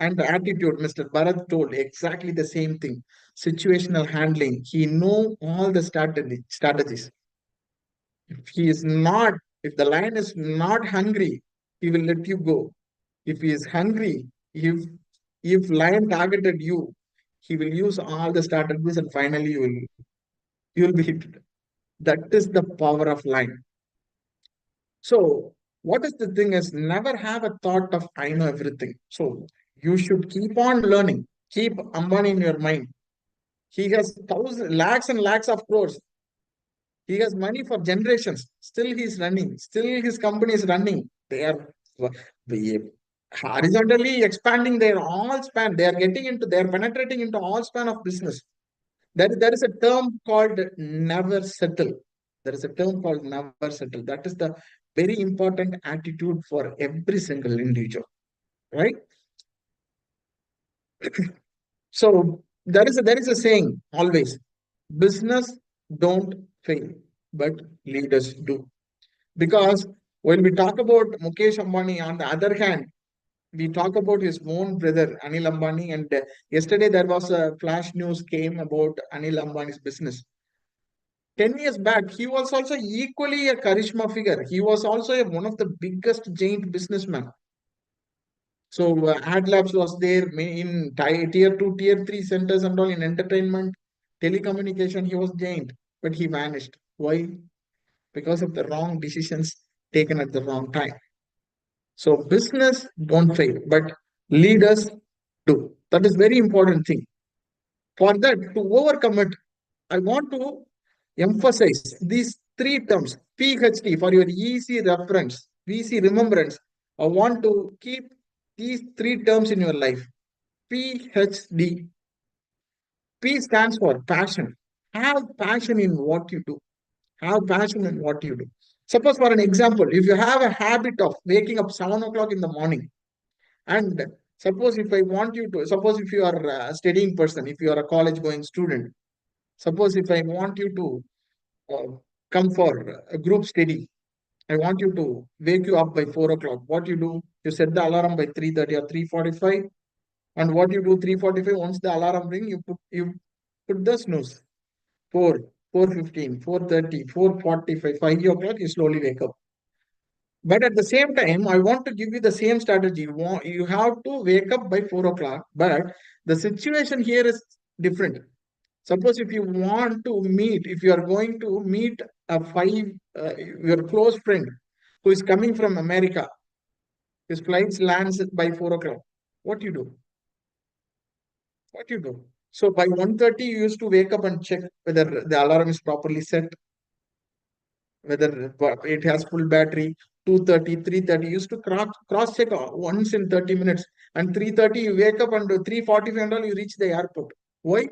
And the attitude, Mr. Bharat told exactly the same thing. Situational handling. He know all the strategies. If he is not, if the lion is not hungry, he will let you go. If he is hungry, if lion targeted you, he will use all the strategies and finally you will be hit. That is the power of lion. So what is the thing is never have a thought of I know everything. So you should keep on learning. Keep Ambani in your mind. He has thousands, lakhs and lakhs of crores. He has money for generations. Still he is running. Still his company is running. They are horizontally expanding their all span. They are getting into, they are penetrating into all span of business. There is a term called never settle. There is a term called never settle. That is the very important attitude for every single individual, right? So there is a saying always: business don't fail, but leaders do. Because when we talk about Mukesh Ambani, on the other hand, we talk about his own brother Anil Ambani, and yesterday there was a flash news came about Anil Ambani's business. 10 years back, he was also equally a charisma figure. He was also one of the biggest giant businessmen. So Ad Labs was there in tier 2, tier 3 centers and all in entertainment, telecommunication. He was giant, but he vanished. Why? Because of the wrong decisions taken at the wrong time. So business don't fail, but leaders do. That is very important thing. For that, to overcome it, I want to emphasize these three terms, PHD, for your easy reference, easy remembrance. I want to keep these three terms in your life. PHD. P stands for passion. Have passion in what you do. Have passion in what you do. Suppose, for an example, if you have a habit of waking up 7 o'clock in the morning, and suppose if I want you to, suppose if you are a studying person, if you are a college going student, suppose if I want you to come for a group study, I want you to wake you up by 4 o'clock. What you do? You set the alarm by 3:30 or 3:45. And what you do 3:45, once the alarm ring, you put the snooze. 4, 4:15, 4:30, 4:45, 5 o'clock, you slowly wake up. But at the same time, I want to give you the same strategy. You have to wake up by 4 o'clock, but the situation here is different. Suppose if you want to meet, if you are going to meet your close friend who is coming from America, his flight lands by 4 o'clock. What you do? What you do? So by 1:30, you used to wake up and check whether the alarm is properly set, whether it has full battery. 2:30, 3:30, you used to cross check once in 30 minutes. And 3:30, you wake up, and 3:45 and all, you reach the airport. Why?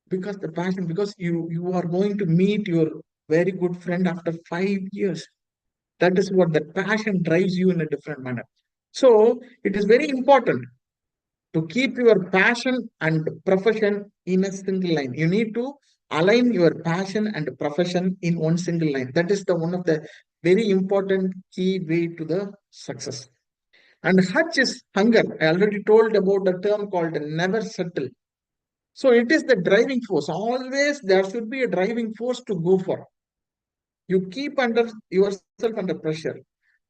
Because the passion, because you are going to meet your very good friend after 5 years. That is what that passion drives you in a different manner. So it is very important to keep your passion and profession in a single line. You need to align your passion and profession in one single line. That is the one of the very important key way to the success. And Hutch is hunger. I already told about the term called never settle. So it is the driving force. Always there should be a driving force to go for. You keep yourself under pressure.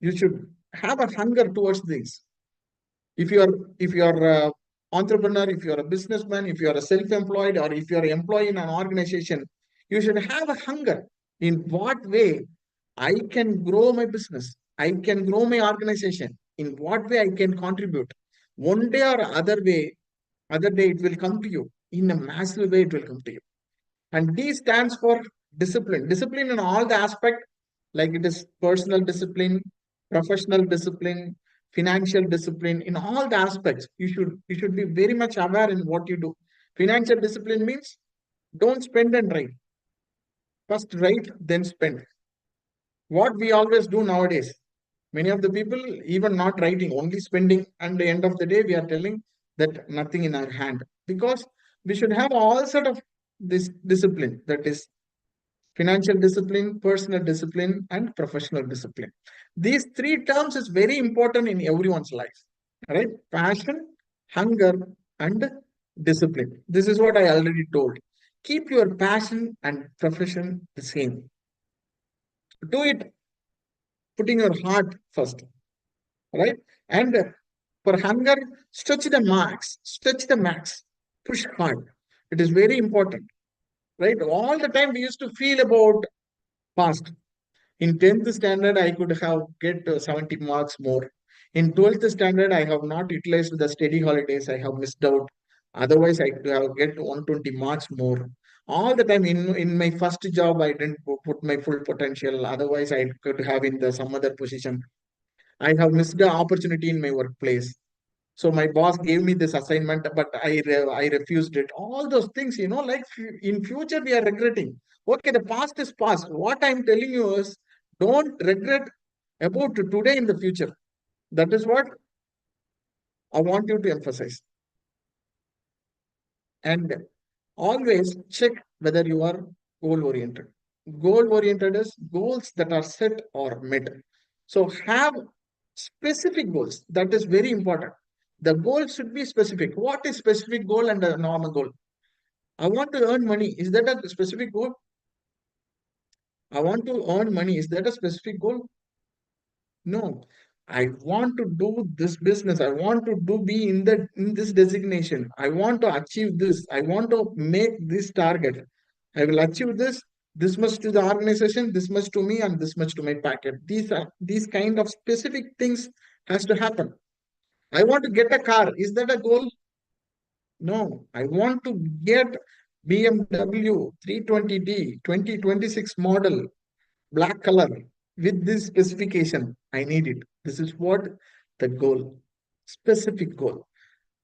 You should have a hunger towards things. If you are a entrepreneur, if you are a businessman, if you are a self-employed, or if you are an employee in an organization, you should have a hunger. In what way I can grow my business? I can grow my organization. In what way I can contribute? One day or other day it will come to you. In a massive way, it will come to you. And D stands for discipline. Discipline in all the aspect, like it is personal discipline, professional discipline, financial discipline in all the aspects. You should be very much aware in what you do. Financial discipline means don't spend and write. First write, then spend. What we always do nowadays, many of the people even not writing, only spending, and the end of the day we are telling that nothing in our hand, because we should have all sort of this discipline, that is financial discipline, personal discipline, and professional discipline. These three terms is very important in everyone's life, right? Passion, hunger, and discipline. This is what I already told. Keep your passion and profession the same. Do it putting your heart first, right? And for hunger, stretch the max, push hard. It is very important, right? All the time we used to feel about past. In 10th standard, I could have get 70 marks more. In 12th standard, I have not utilized the study holidays. I have missed out. Otherwise, I could have get 120 marks more. All the time in my first job, I didn't put my full potential. Otherwise, I could have in the some other position. I have missed the opportunity in my workplace. So my boss gave me this assignment, but I refused it. All those things, like in future we are regretting. Okay, the past is past. What I'm telling you is, don't regret about today in the future. That is what I want you to emphasize. And always check whether you are goal oriented. Goal oriented is goals that are set or met. So have specific goals. That is very important. The goal should be specific. What is specific goal and a normal goal? I want to earn money. Is that a specific goal? I want to earn money. Is that a specific goal? No. I want to do this business. I want to be in this designation. I want to achieve this. I want to make this target. I will achieve this. This much to the organization, this much to me, and this much to my packet. These kind of specific things has to happen. I want to get a car. Is that a goal? No. I want to get BMW 320D 2026 model, black color, with this specification. I need it. This is what the goal, specific goal.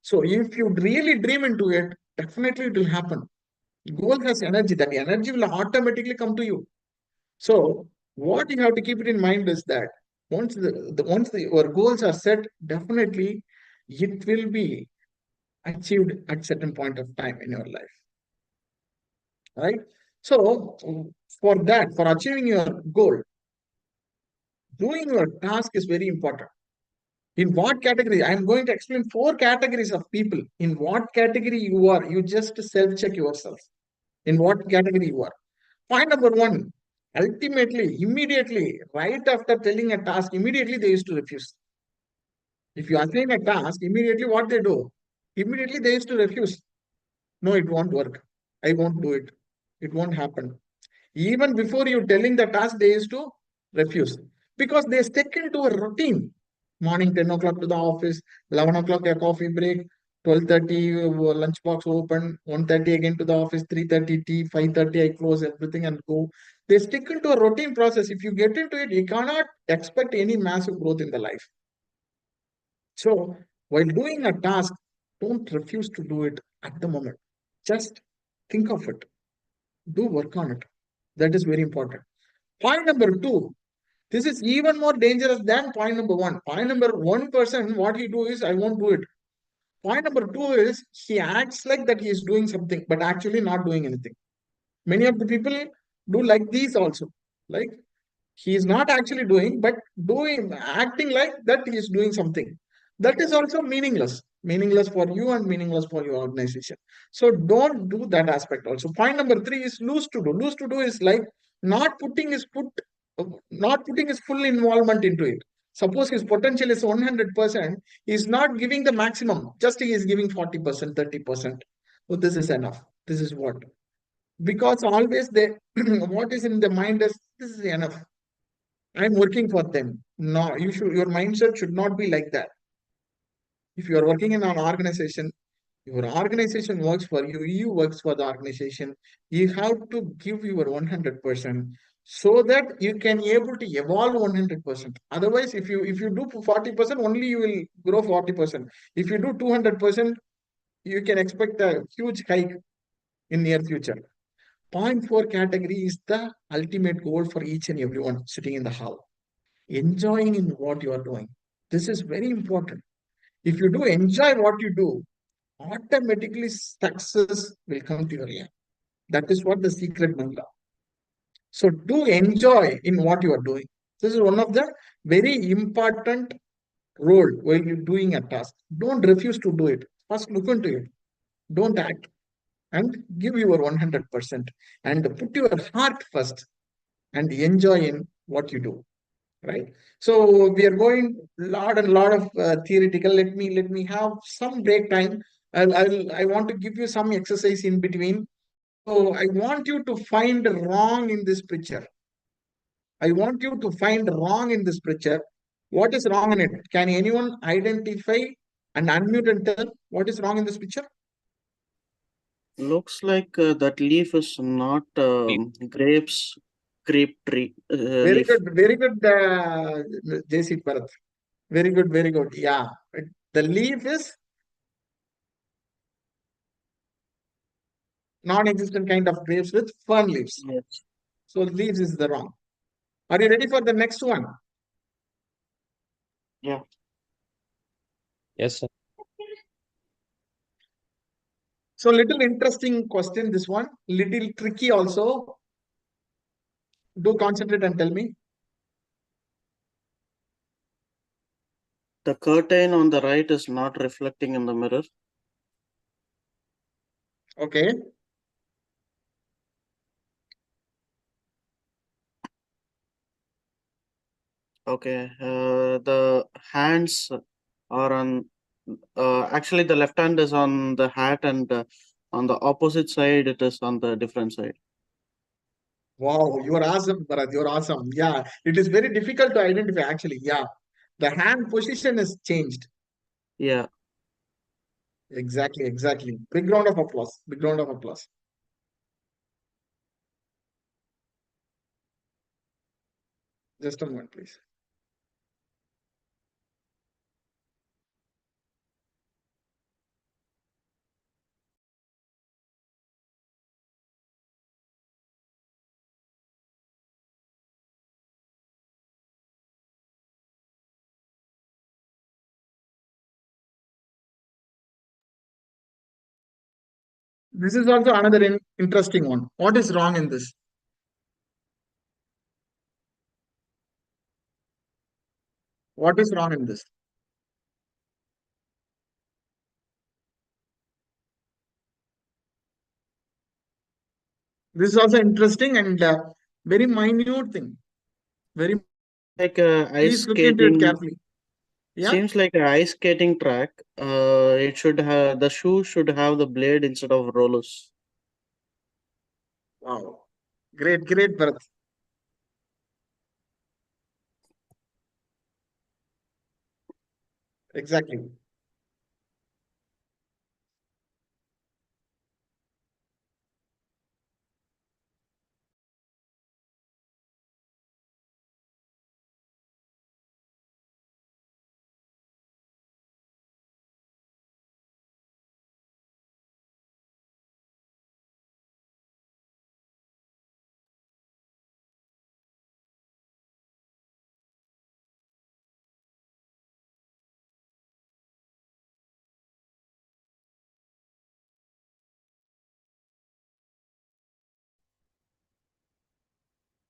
So if you really dream into it, definitely it will happen. Goal has energy. That energy will automatically come to you. So what you have to keep it in mind is that once your goals are set, definitely it will be achieved at certain point of time in your life, right? So for achieving your goal, doing your task is very important. In what category? I am going to explain 4 categories of people. In what category you are, you just self-check yourself. In what category you are. Point number 1, ultimately, immediately, right after telling a task, immediately they used to refuse. If you assign a task, immediately what they do? Immediately they used to refuse. No, it won't work. I won't do it. It won't happen. Even before you telling the task, they used to refuse because they stick into a routine. Morning 10 o'clock to the office, 11 o'clock a coffee break, 12:30 lunchbox open, 1:30 again to the office, 3:30 tea, 5:30 I close everything and go. They stick into a routine process. If you get into it, you cannot expect any massive growth in the life. So while doing a task, don't refuse to do it at the moment. Just think of it. Do work on it. That is very important. Point number 2, this is even more dangerous than point number 1. Point number 1 person, what he do is, I won't do it. Point number 2 is, he acts like that he is doing something, but actually not doing anything. Many of the people do like these also. Like, he is not actually doing, but acting like that he is doing something. That is also meaningless for you and meaningless for your organization. So don't do that aspect also. Point number 3 is lose to do is like not putting his full involvement into it. Suppose his potential is 100%, he is not giving the maximum, just he is giving 40%, 30%. So this is enough. This is what, because always what is in the mind is, this is enough. I'm working for them. No, your mindset should not be like that. If you are working in an organization, your organization works for you, you works for the organization. You have to give your 100%. so that you can able to evolve 100%. Otherwise, if you do 40%, only you will grow 40%. If you do 200%, you can expect a huge hike in near future. Point 4 category is the ultimate goal for each and everyone sitting in the hall. Enjoying in what you are doing. This is very important. If you do enjoy what you do, automatically success will come to your life. That is what the secret mantra. So do enjoy in what you are doing. This is one of the very important role while you're doing a task. Don't refuse to do it. First look into it. Don't act and give your 100% and put your heart first and enjoy in what you do. Right. So we are going lot and lot of theoretical. Let me have some break time. I want to give you some exercise in between. So I want you to find wrong in this picture. I want you to find wrong in this picture. What is wrong in it? Can anyone identify and unmute and tell what is wrong in this picture? Looks like that leaf is not grape tree Very leaf. good, JC Bharat. Very good, very good. Yeah, the leaf is non-existent kind of grapes with fern leaves. Yes. So leaves is the wrong. Are you ready for the next one? Yeah. Yes, sir. So little interesting question, this one. Little tricky also. Do concentrate and tell me. The curtain on the right is not reflecting in the mirror. Okay. Okay. The hands are on. Actually, the left hand is on the hat, and on the opposite side, it is on the different side. Wow, you are awesome, Bharat. You are awesome. Yeah, it is very difficult to identify actually. Yeah, the hand position is changed. Yeah. Exactly, exactly. Big round of applause. Big round of applause. Just a moment, please. This is also another interesting one. What is wrong in this? What is wrong in this? This is also interesting and very minute thing. Very. Like ice Please look into it skating. carefully. Yeah. Seems like an ice skating track. It should have the shoe should have the blade instead of rollers. Wow. Great, great, Bharat. Exactly.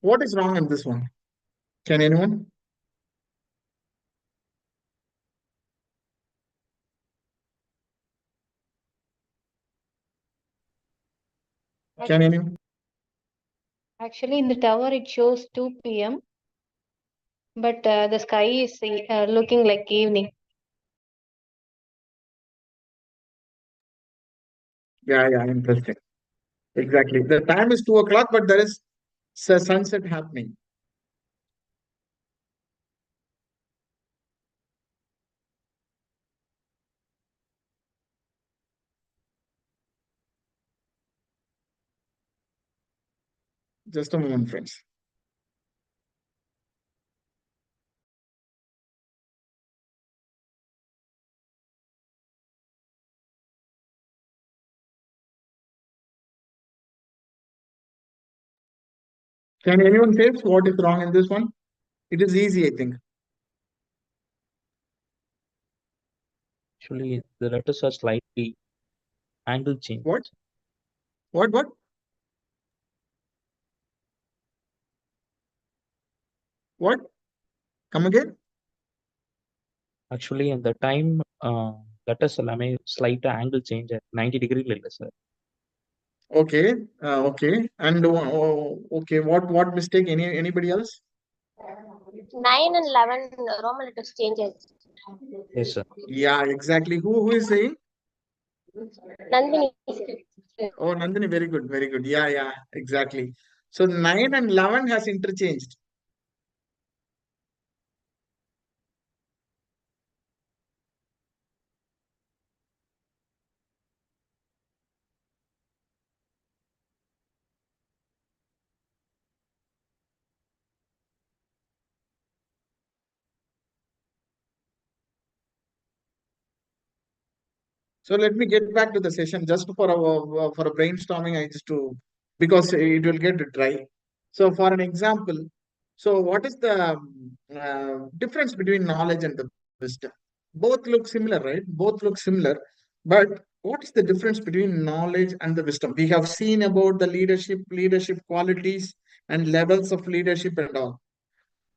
What is wrong in this one? Can anyone? Can anyone? Actually, in the tower, it shows 2 p.m., but the sky is looking like evening. Yeah, yeah, interesting. Exactly. The time is 2 o'clock, but there is sunset happening. Just a moment, friends. Can anyone say what is wrong in this one? It is easy, I think. Actually, the letters are slightly angle changed. What? What? What? Come again? Actually, at the time, letters எல்லாமே slight angle change at 90 degree இல்ல sir. Okay. Okay. And okay, what mistake? Anybody else? 9 and 11 Roman letters changes. Yes, sir. Yeah, exactly. Who is saying? Nandini. Oh, Nandini, very good, very good. Yeah, exactly. So 9 and 11 has interchanged. So let me get back to the session just for a brainstorming. I just to because it will get dry. So for an example, so what is the difference between knowledge and the wisdom? Both look similar, right? Both look similar, but what is the difference between knowledge and the wisdom? We have seen about the leadership qualities and levels of leadership and all.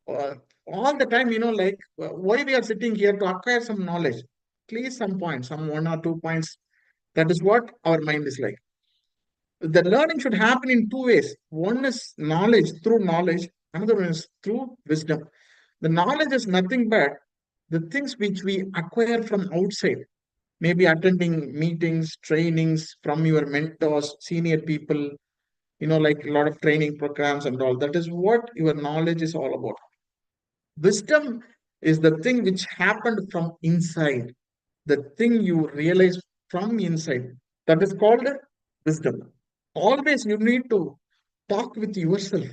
Uh, all the time, like why we are sitting here to acquire some knowledge, please some points, some 1 or 2 points. That is what our mind is like. The learning should happen in two ways. One is knowledge, through knowledge. Another one is through wisdom. The knowledge is nothing but the things which we acquire from outside. Maybe attending meetings, trainings from your mentors, senior people, like a lot of training programs and all. That is what your knowledge is all about. Wisdom is the thing which happened from inside, the thing you realize from inside. That is called wisdom. Always you need to talk with yourself.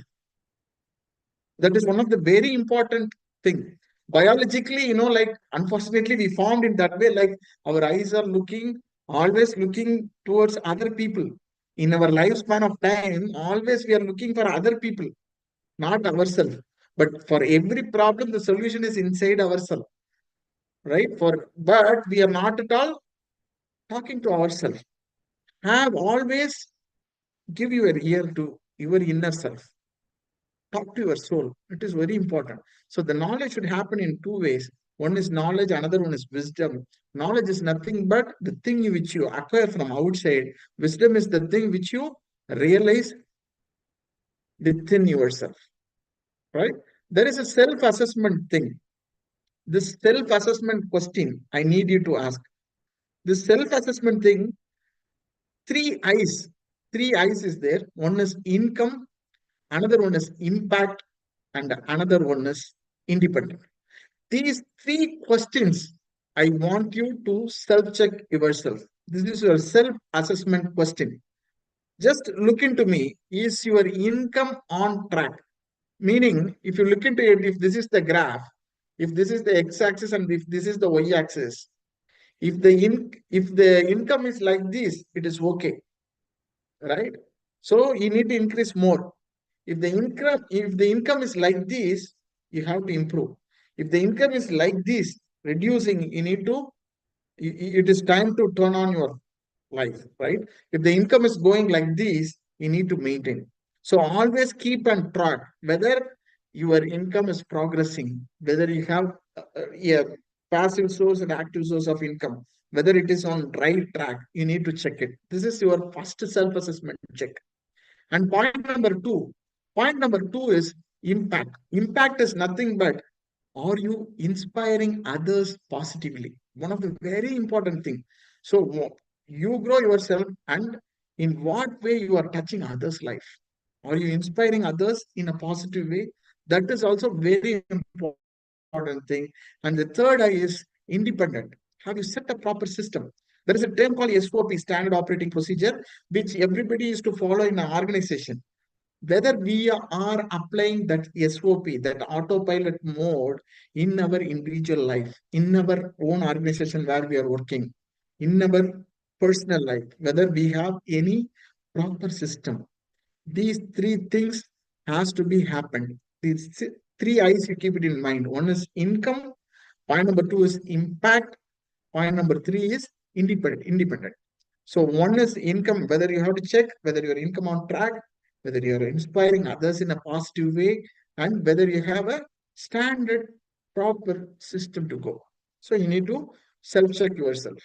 That is one of the very important thing. Biologically, like unfortunately we formed in that way, like our eyes are always looking towards other people. In our lifespan of time, always we are looking for other people, not ourselves. But for every problem, the solution is inside ourselves, right? But we are not at all talking to ourselves. Have always give your ear to your inner self. Talk to your soul. It is very important. So the knowledge should happen in two ways. One is knowledge, another one is wisdom. Knowledge is nothing but the thing which you acquire from outside. Wisdom is the thing which you realize within yourself, right? There is a self-assessment thing. This self-assessment question I need you to ask. This self-assessment thing, three eyes. Three eyes is there. One is income, another one is impact, and another one is independent. These three questions, I want you to self-check yourself. This is your self-assessment question. Just look into me. Is your income on track? Meaning, if you look into it, if this is the graph, if this is the x-axis and if this is the y-axis, if the income is like this, it is okay, right? So you need to increase more. If the income is like this, you have to improve. If the income is like this, reducing, it is time to turn on your life, right? If the income is going like this, you need to maintain. So always keep on track whether your income is progressing, whether you have a passive source and active source of income, whether it is on right track, you need to check it. This is your first self-assessment check. And point number two is impact. Impact is nothing but are you inspiring others positively? One of the very important thing. So you grow yourself, and in what way you are touching others' life? Are you inspiring others in a positive way? That is also very important thing. And the third eye is independent. Have you set a proper system? There is a term called SOP, Standard Operating Procedure, which everybody is to follow in an organization. Whether we are applying that SOP, that autopilot mode in our individual life, in our own organization where we are working, in our personal life, whether we have any proper system. These three things has to be happened. These three I's you keep it in mind. One is income. Point number two is impact. Point number three is independent. So one is income, whether you have to check whether your income on track, whether you're inspiring others in a positive way, and whether you have a standard proper system to go. So you need to self-check yourself.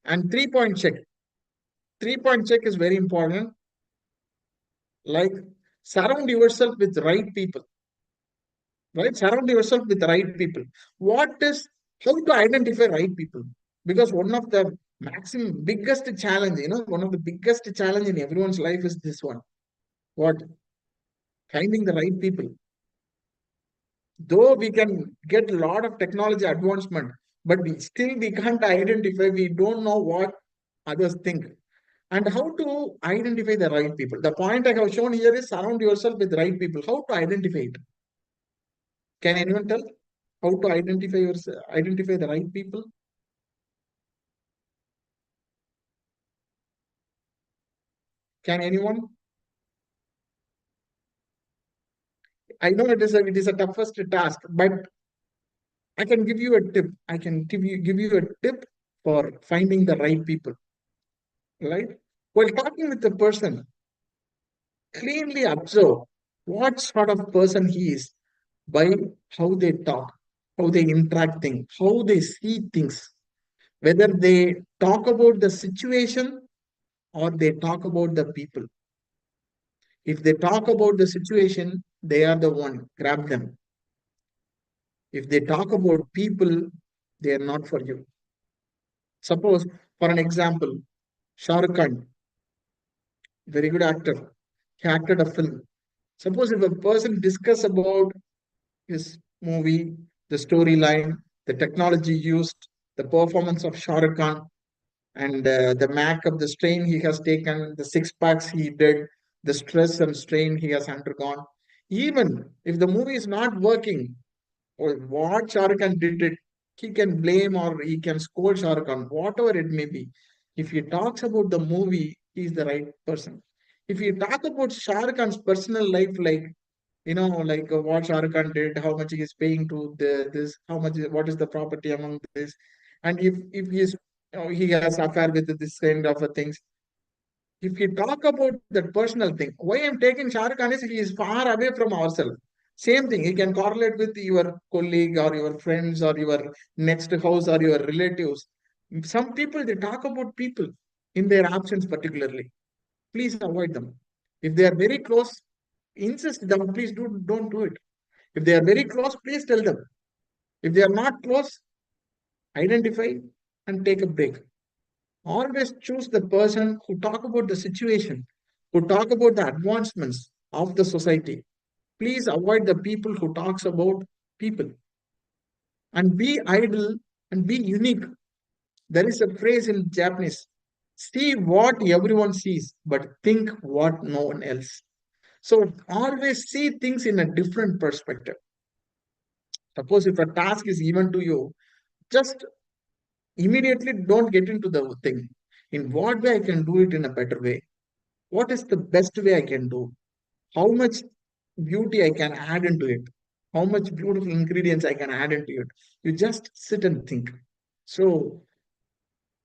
And 3-point check. 3-point check is very important. Like, surround yourself with right people. Right? Surround yourself with the right people. How to identify right people? Because one of the biggest challenge, one of the biggest challenge in everyone's life is this one. What? Finding the right people. Though we can get a lot of technology advancement, but we can't identify, we don't know what others think. And how to identify the right people. The point I have shown here is surround yourself with right people. How to identify it? Can anyone tell how to identify the right people? Can anyone? I know it is a toughest task, but I can give you a tip. I can give you a tip for finding the right people. Right? While talking with the person, clearly observe what sort of person he is by how they talk, how they interact things, how they see things, whether they talk about the situation or they talk about the people. If they talk about the situation, they are the one, grab them. If they talk about people, they are not for you. Suppose, for an example, Shah Rukh Khan, very good actor, he acted a film. Suppose if a person discuss about his movie, the storyline, the technology used, the performance of Shah Rukh Khan, and the makeup, the strain he has taken, the six packs he did, the stress and strain he has undergone. Even if the movie is not working, or what Shah Rukh Khan did it, he can blame or he can scold Shah Rukh Khan, whatever it may be. If he talks about the movie, he is the right person. If you talk about Shah Rukh Khan's personal life, like what Shah Rukh Khan did, how much he is paying to what is the property among this, and if he is, he has affair with this kind of things. If you talk about that personal thing, why I'm taking Shah Rukh Khan is he is far away from ourselves. Same thing, he can correlate with your colleague or your friends or your next house or your relatives. Some people they talk about people in their absence particularly. Please avoid them. If they are very close, insist them. Please don't do it. If they are very close, please tell them. If they are not close, identify and take a break. Always choose the person who talk about the situation, who talk about the advancements of the society. Please avoid the people who talks about people. And be idle and be unique. There is a phrase in Japanese, see what everyone sees, but think what no one else. So always see things in a different perspective. Suppose if a task is given to you, just immediately don't get into the thing. In what way I can do it in a better way? What is the best way I can do? How much beauty I can add into it? How much beautiful ingredients I can add into it? You just sit and think. So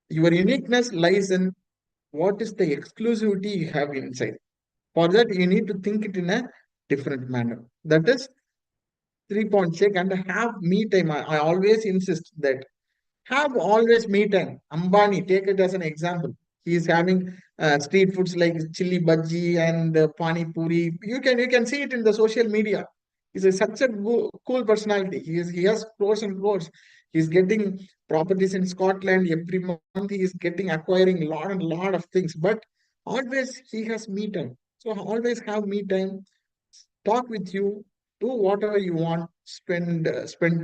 your uniqueness lies in what is the exclusivity you have inside. For that, you need to think it in a different manner. That is 3-point check and have me time. I always insist that have always me time. Ambani, take it as an example. He is having street foods like chili bhaji and pani puri. You can see it in the social media. He's such a cool personality. He has crores and crores. He's getting properties in Scotland every month. He is getting acquiring a lot and lot of things. But always he has me time. So always have me time. Talk with you. Do whatever you want. Spend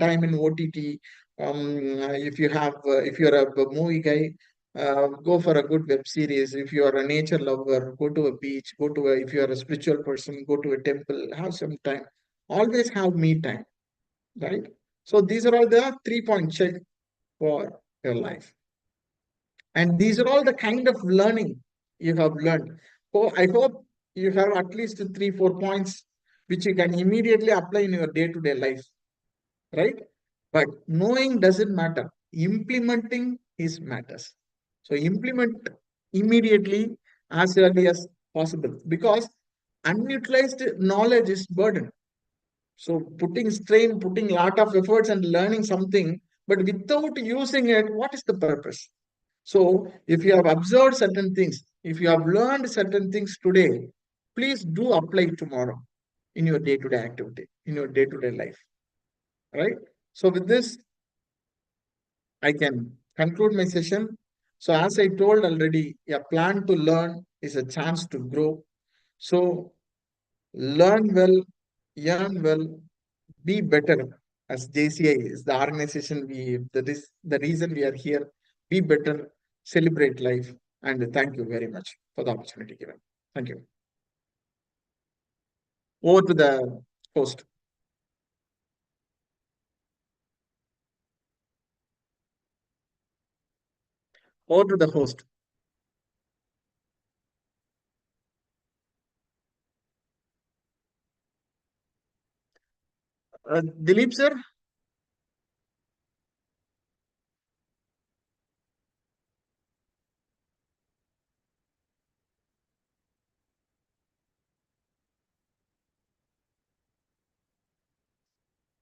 time in OTT. If you're a movie guy, go for a good web series. If you are a nature lover, go to a beach. If you are a spiritual person, go to a temple. Have some time. Always have me time, right? So these are all the 3-point check for your life. And these are all the kind of learning you have learned. So I hope you have at least 3-4 points which you can immediately apply in your day-to-day life, right? But knowing doesn't matter. Implementing is matters. So implement immediately as early as possible, because unutilized knowledge is burden. So putting strain, putting lot of efforts and learning something, but without using it, what is the purpose? So if you have observed certain things, if you have learned certain things today, please do apply tomorrow in your day-to-day activity, in your day-to-day life, right? So with this, I can conclude my session. So as I told already, a plan to learn is a chance to grow. So learn well, earn well, be better. As JCI is the organization that is the reason we are here. Be better, celebrate life, and thank you very much for the opportunity given. Thank you. Over to the host. Over to the host. Dilip sir.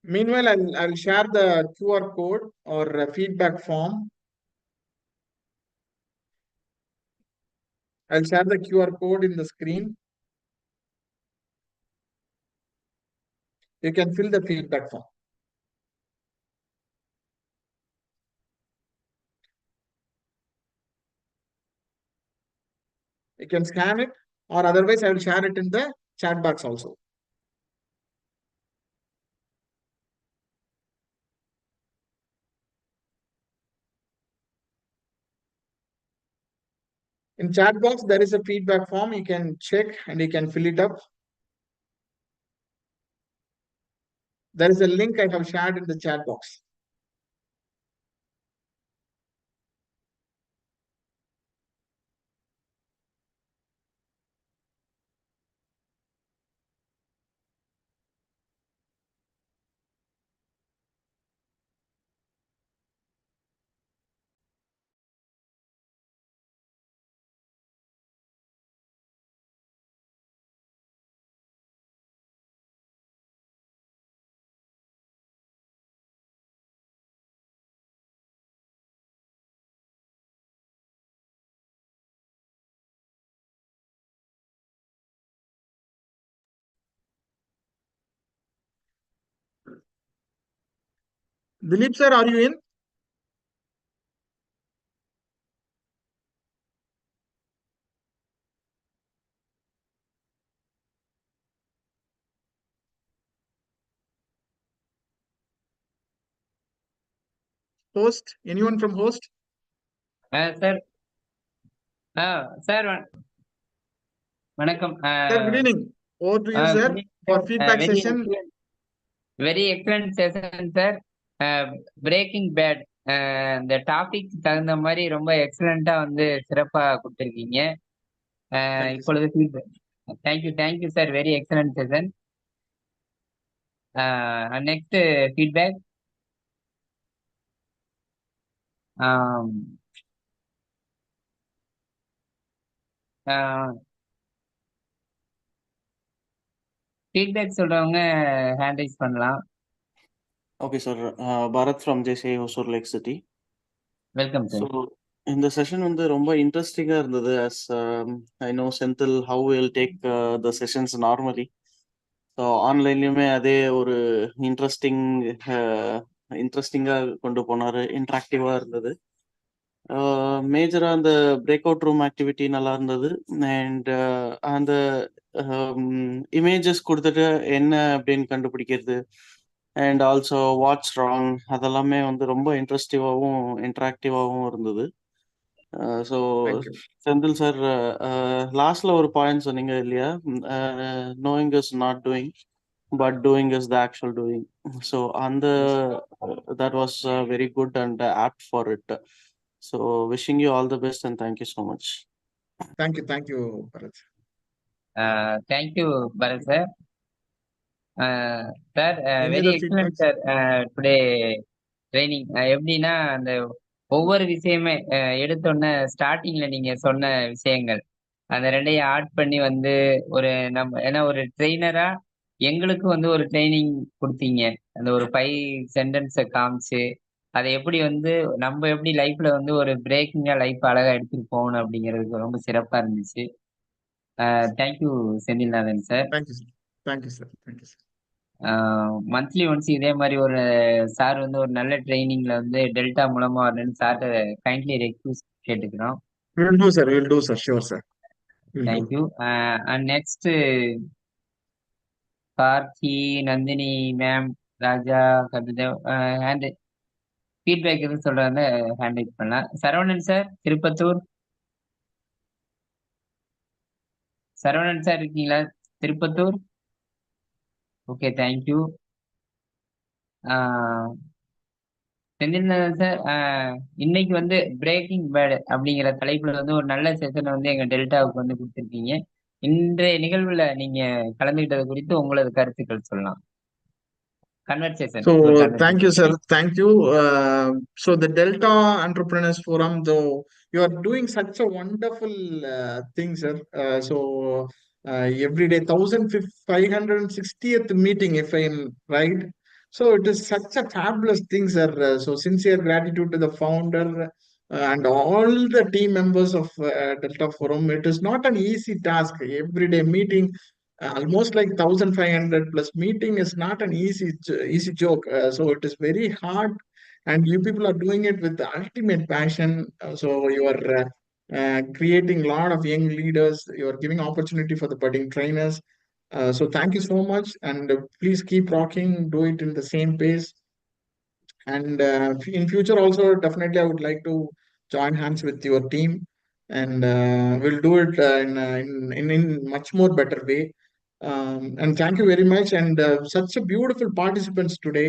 Meanwhile, I'll share the QR code or feedback form. I'll share the QR code in the screen. You can fill the feedback form. You can scan it, or otherwise I will share it in the chat box also. In chat box, there is a feedback form. You can check and you can fill it up. There is a link I have shared in the chat box. Dilip sir, are you in? Host? Anyone from host? Sir. Sir, வணக்கம். Sir, good evening. Over to you, sir, for feedback very session. excellent, very excellent session, sir. Breaking bad. இந்த topic தகுந்த மாதிரி ரொம்ப எக்ஸலண்டா வந்து சிறப்பா கொடுத்துருக்கீங்க. இப்பொழுது thank you sir, very excellent session. Next feedback. Feedback சொல்றவங்க ஹேண்ட் ரைஸ் பண்ணலாம். Okay, sir. Bharat from JCI Hosur Lake City. Welcome sir. So இந்த செஷன் வந்து ரொம்ப இன்ட்ரெஸ்டிங்கா இருந்தது. As I know Senthil how we'll take the sessions normally. So ஆன்லைன்லயுமே அதே ஒரு இன்ட்ரெஸ்டிங்கா கொண்டு போனாரு. இன்ட்ராக்டிவா இருந்தது. மேஜரா அந்த பிரேக் அவுட் ரூம் ஆக்டிவிட்டி நல்லா இருந்தது. அண்ட் அந்த இமேஜஸ் கொடுத்துட்டு என்ன அப்படின்னு கண்டுபிடிக்கிறது, அண்ட் ஆல்சோ வாட்ஸ் ராங், அதெல்லாமே வந்து ரொம்ப இன்ட்ரெஸ்டிவாகவும் இன்ட்ராக்டிவாகவும் இருந்தது. ஸோ செந்தில் சார், லாஸ்ட்ல ஒரு பாயிண்ட் சொன்னீங்க இல்லையா, knowing is not doing but doing is the actual doing. So that was very good and apt for it. So wishing you all the best and thank you so much. Thank you, Bharat. Thank you, Bharat sir. Sir, Any very other excellent, feedbacks? sir. Today training எப்படின்னா அந்த ஒவ்வொரு விஷயமே எடுத்தோன்ன ஸ்டார்டிங்ல நீங்க சொன்ன விஷயங்கள் அந்த ரெண்டையும் ஆட் பண்ணி வந்து ஒரு நம்ம ஏன்னா ஒரு ட்ரெயினரா எங்களுக்கு வந்து ஒரு ட்ரைனிங் கொடுத்தீங்க. அந்த ஒரு 5 சென்டென்ஸை காமிச்சு அதை எப்படி வந்து நம்ம எப்படி லைஃப்ல வந்து ஒரு பிரேக்கிங்கா லைஃப் அழகா எடுத்துட்டு போகணும் அப்படிங்கிறதுக்கு ரொம்ப சிறப்பா இருந்துச்சு. Thank you Senthilnathan sir. Thank you, sir. Thank you, sir. Thank you, sir. Monthly once இதே மாதிரி ஒரு சார் வந்து ஒரு நல்ல ட்ரைனிங்ல வந்து டெல்டா மூலமா வரணும்னு சார்ட்ட கைண்ட்லி ரெக்வஸ்ட் கேட்டுக்கிறோம். We'll do, sir. We'll do, sir. Sure, sir. We'll do. Thank you. And next Karthi, Nandini ma'am, Raja, Kabidev ஹேண்ட் ஃபீட்பேக் எதுவும் சொல்றாங்க ஹேண்ட் ரைட் பண்ணலாம். சரவணன் சார், திருப்பத்தூர். சரவணன் சார் இருக்கீங்களா Tirupattur? Okay, thank you. Senthilnathan sir, இன்னைக்கு வந்து பிரேக்கிங் பேட் அப்படிங்கிற தலைப்புல வந்து ஒரு நல்ல செஷன் வந்து எங்க டெல்டாவுக்கு வந்து கொடுத்துருக்கீங்க. இன்றைய நிகழ்வுல நீங்க கலந்துகிட்டது குறித்து உங்களது கருத்துக்கள் சொல்லலாம். Conversation. So, thank you, Conversation. sir. Thank you. So, the Delta Entrepreneurs Forum, though, you are doing such a wonderful thing, sir. Every day, 1560th meeting, if I'm right. So, it is such a fabulous thing, sir. So, sincere gratitude to the founder and all the team members of Delta Forum. It is not an easy task. Every day meeting, almost like 1500 plus meeting is not an easy joke. So it is very hard, and you people are doing it with the ultimate passion. So you are creating a lot of young leaders. You are giving opportunity for the budding trainers. So thank you so much, and please keep rocking. Do it in the same pace. And in future also, definitely, I would like to join hands with your team, and we'll do it in much more better way. And thank you very much. And such a beautiful participants today.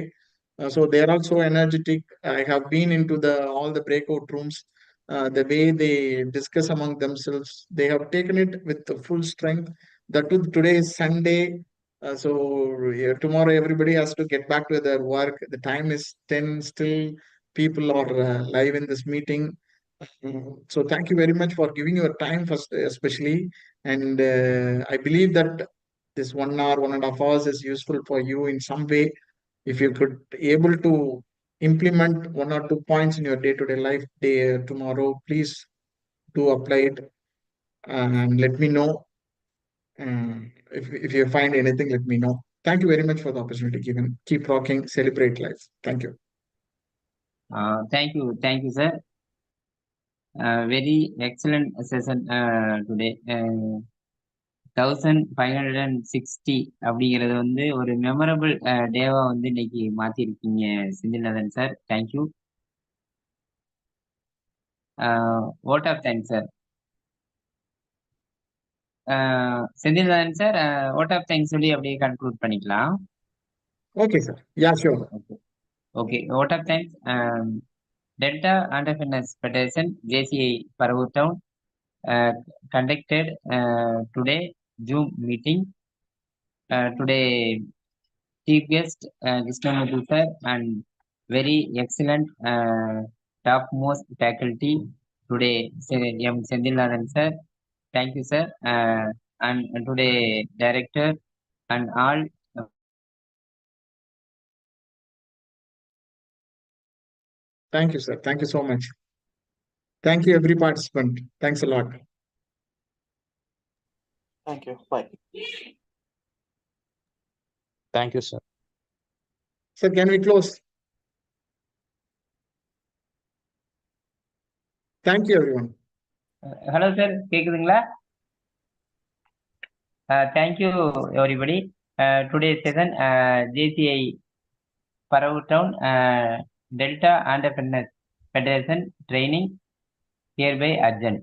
So they are also energetic. I have been into the all the breakout rooms. The way they discuss among themselves, they have taken it with the full strength. That too, today is Sunday. So yeah, tomorrow everybody has to get back to their work. The time is 10. Still, people are live in this meeting. So thank you very much for giving your time first, especially. And I believe that this 1 hour, 1.5 hours is useful for you in some way. If you could able to implement 1 or 2 points in your day-to-day life tomorrow, please do apply it and let me know. If you find anything, let me know. Thank you very much for the opportunity given. Keep rocking, celebrate life. Thank you. Thank you, sir. Very excellent session today. 1560 அப்படிங்கிறது வந்து ஒரு memorable டேவா வந்து இன்னைக்கு மாத்திருக்கீங்க Senthilnathan sir. Thank you. vote of thanks sir. Senthilnathan sir, vote of thanks சொல்லி அப்படியே conclude பண்ணிக்கலாம். Okay, sir. Yeah, sure. Okay. Vote of thanks. Delta Entrepreneurs Federation, JCI Paravur Town, conducted today Zoom meeting. Today chief guest Krishnamurthy sir and very excellent topmost faculty today M. Sendilnadan sir. Thank you, sir. And today director and all. Thank you, sir. Thank you so much. Thank you, every participant. Thanks a lot. Thank you. Bye. Thank you, sir. Sir, can we close? Thank you, everyone. Hello, sir. கேக்குதுங்களா? Thank you, everybody. Today's session, JCI Paravur Town, Delta Entrepreneurs Federation training hereby urgent.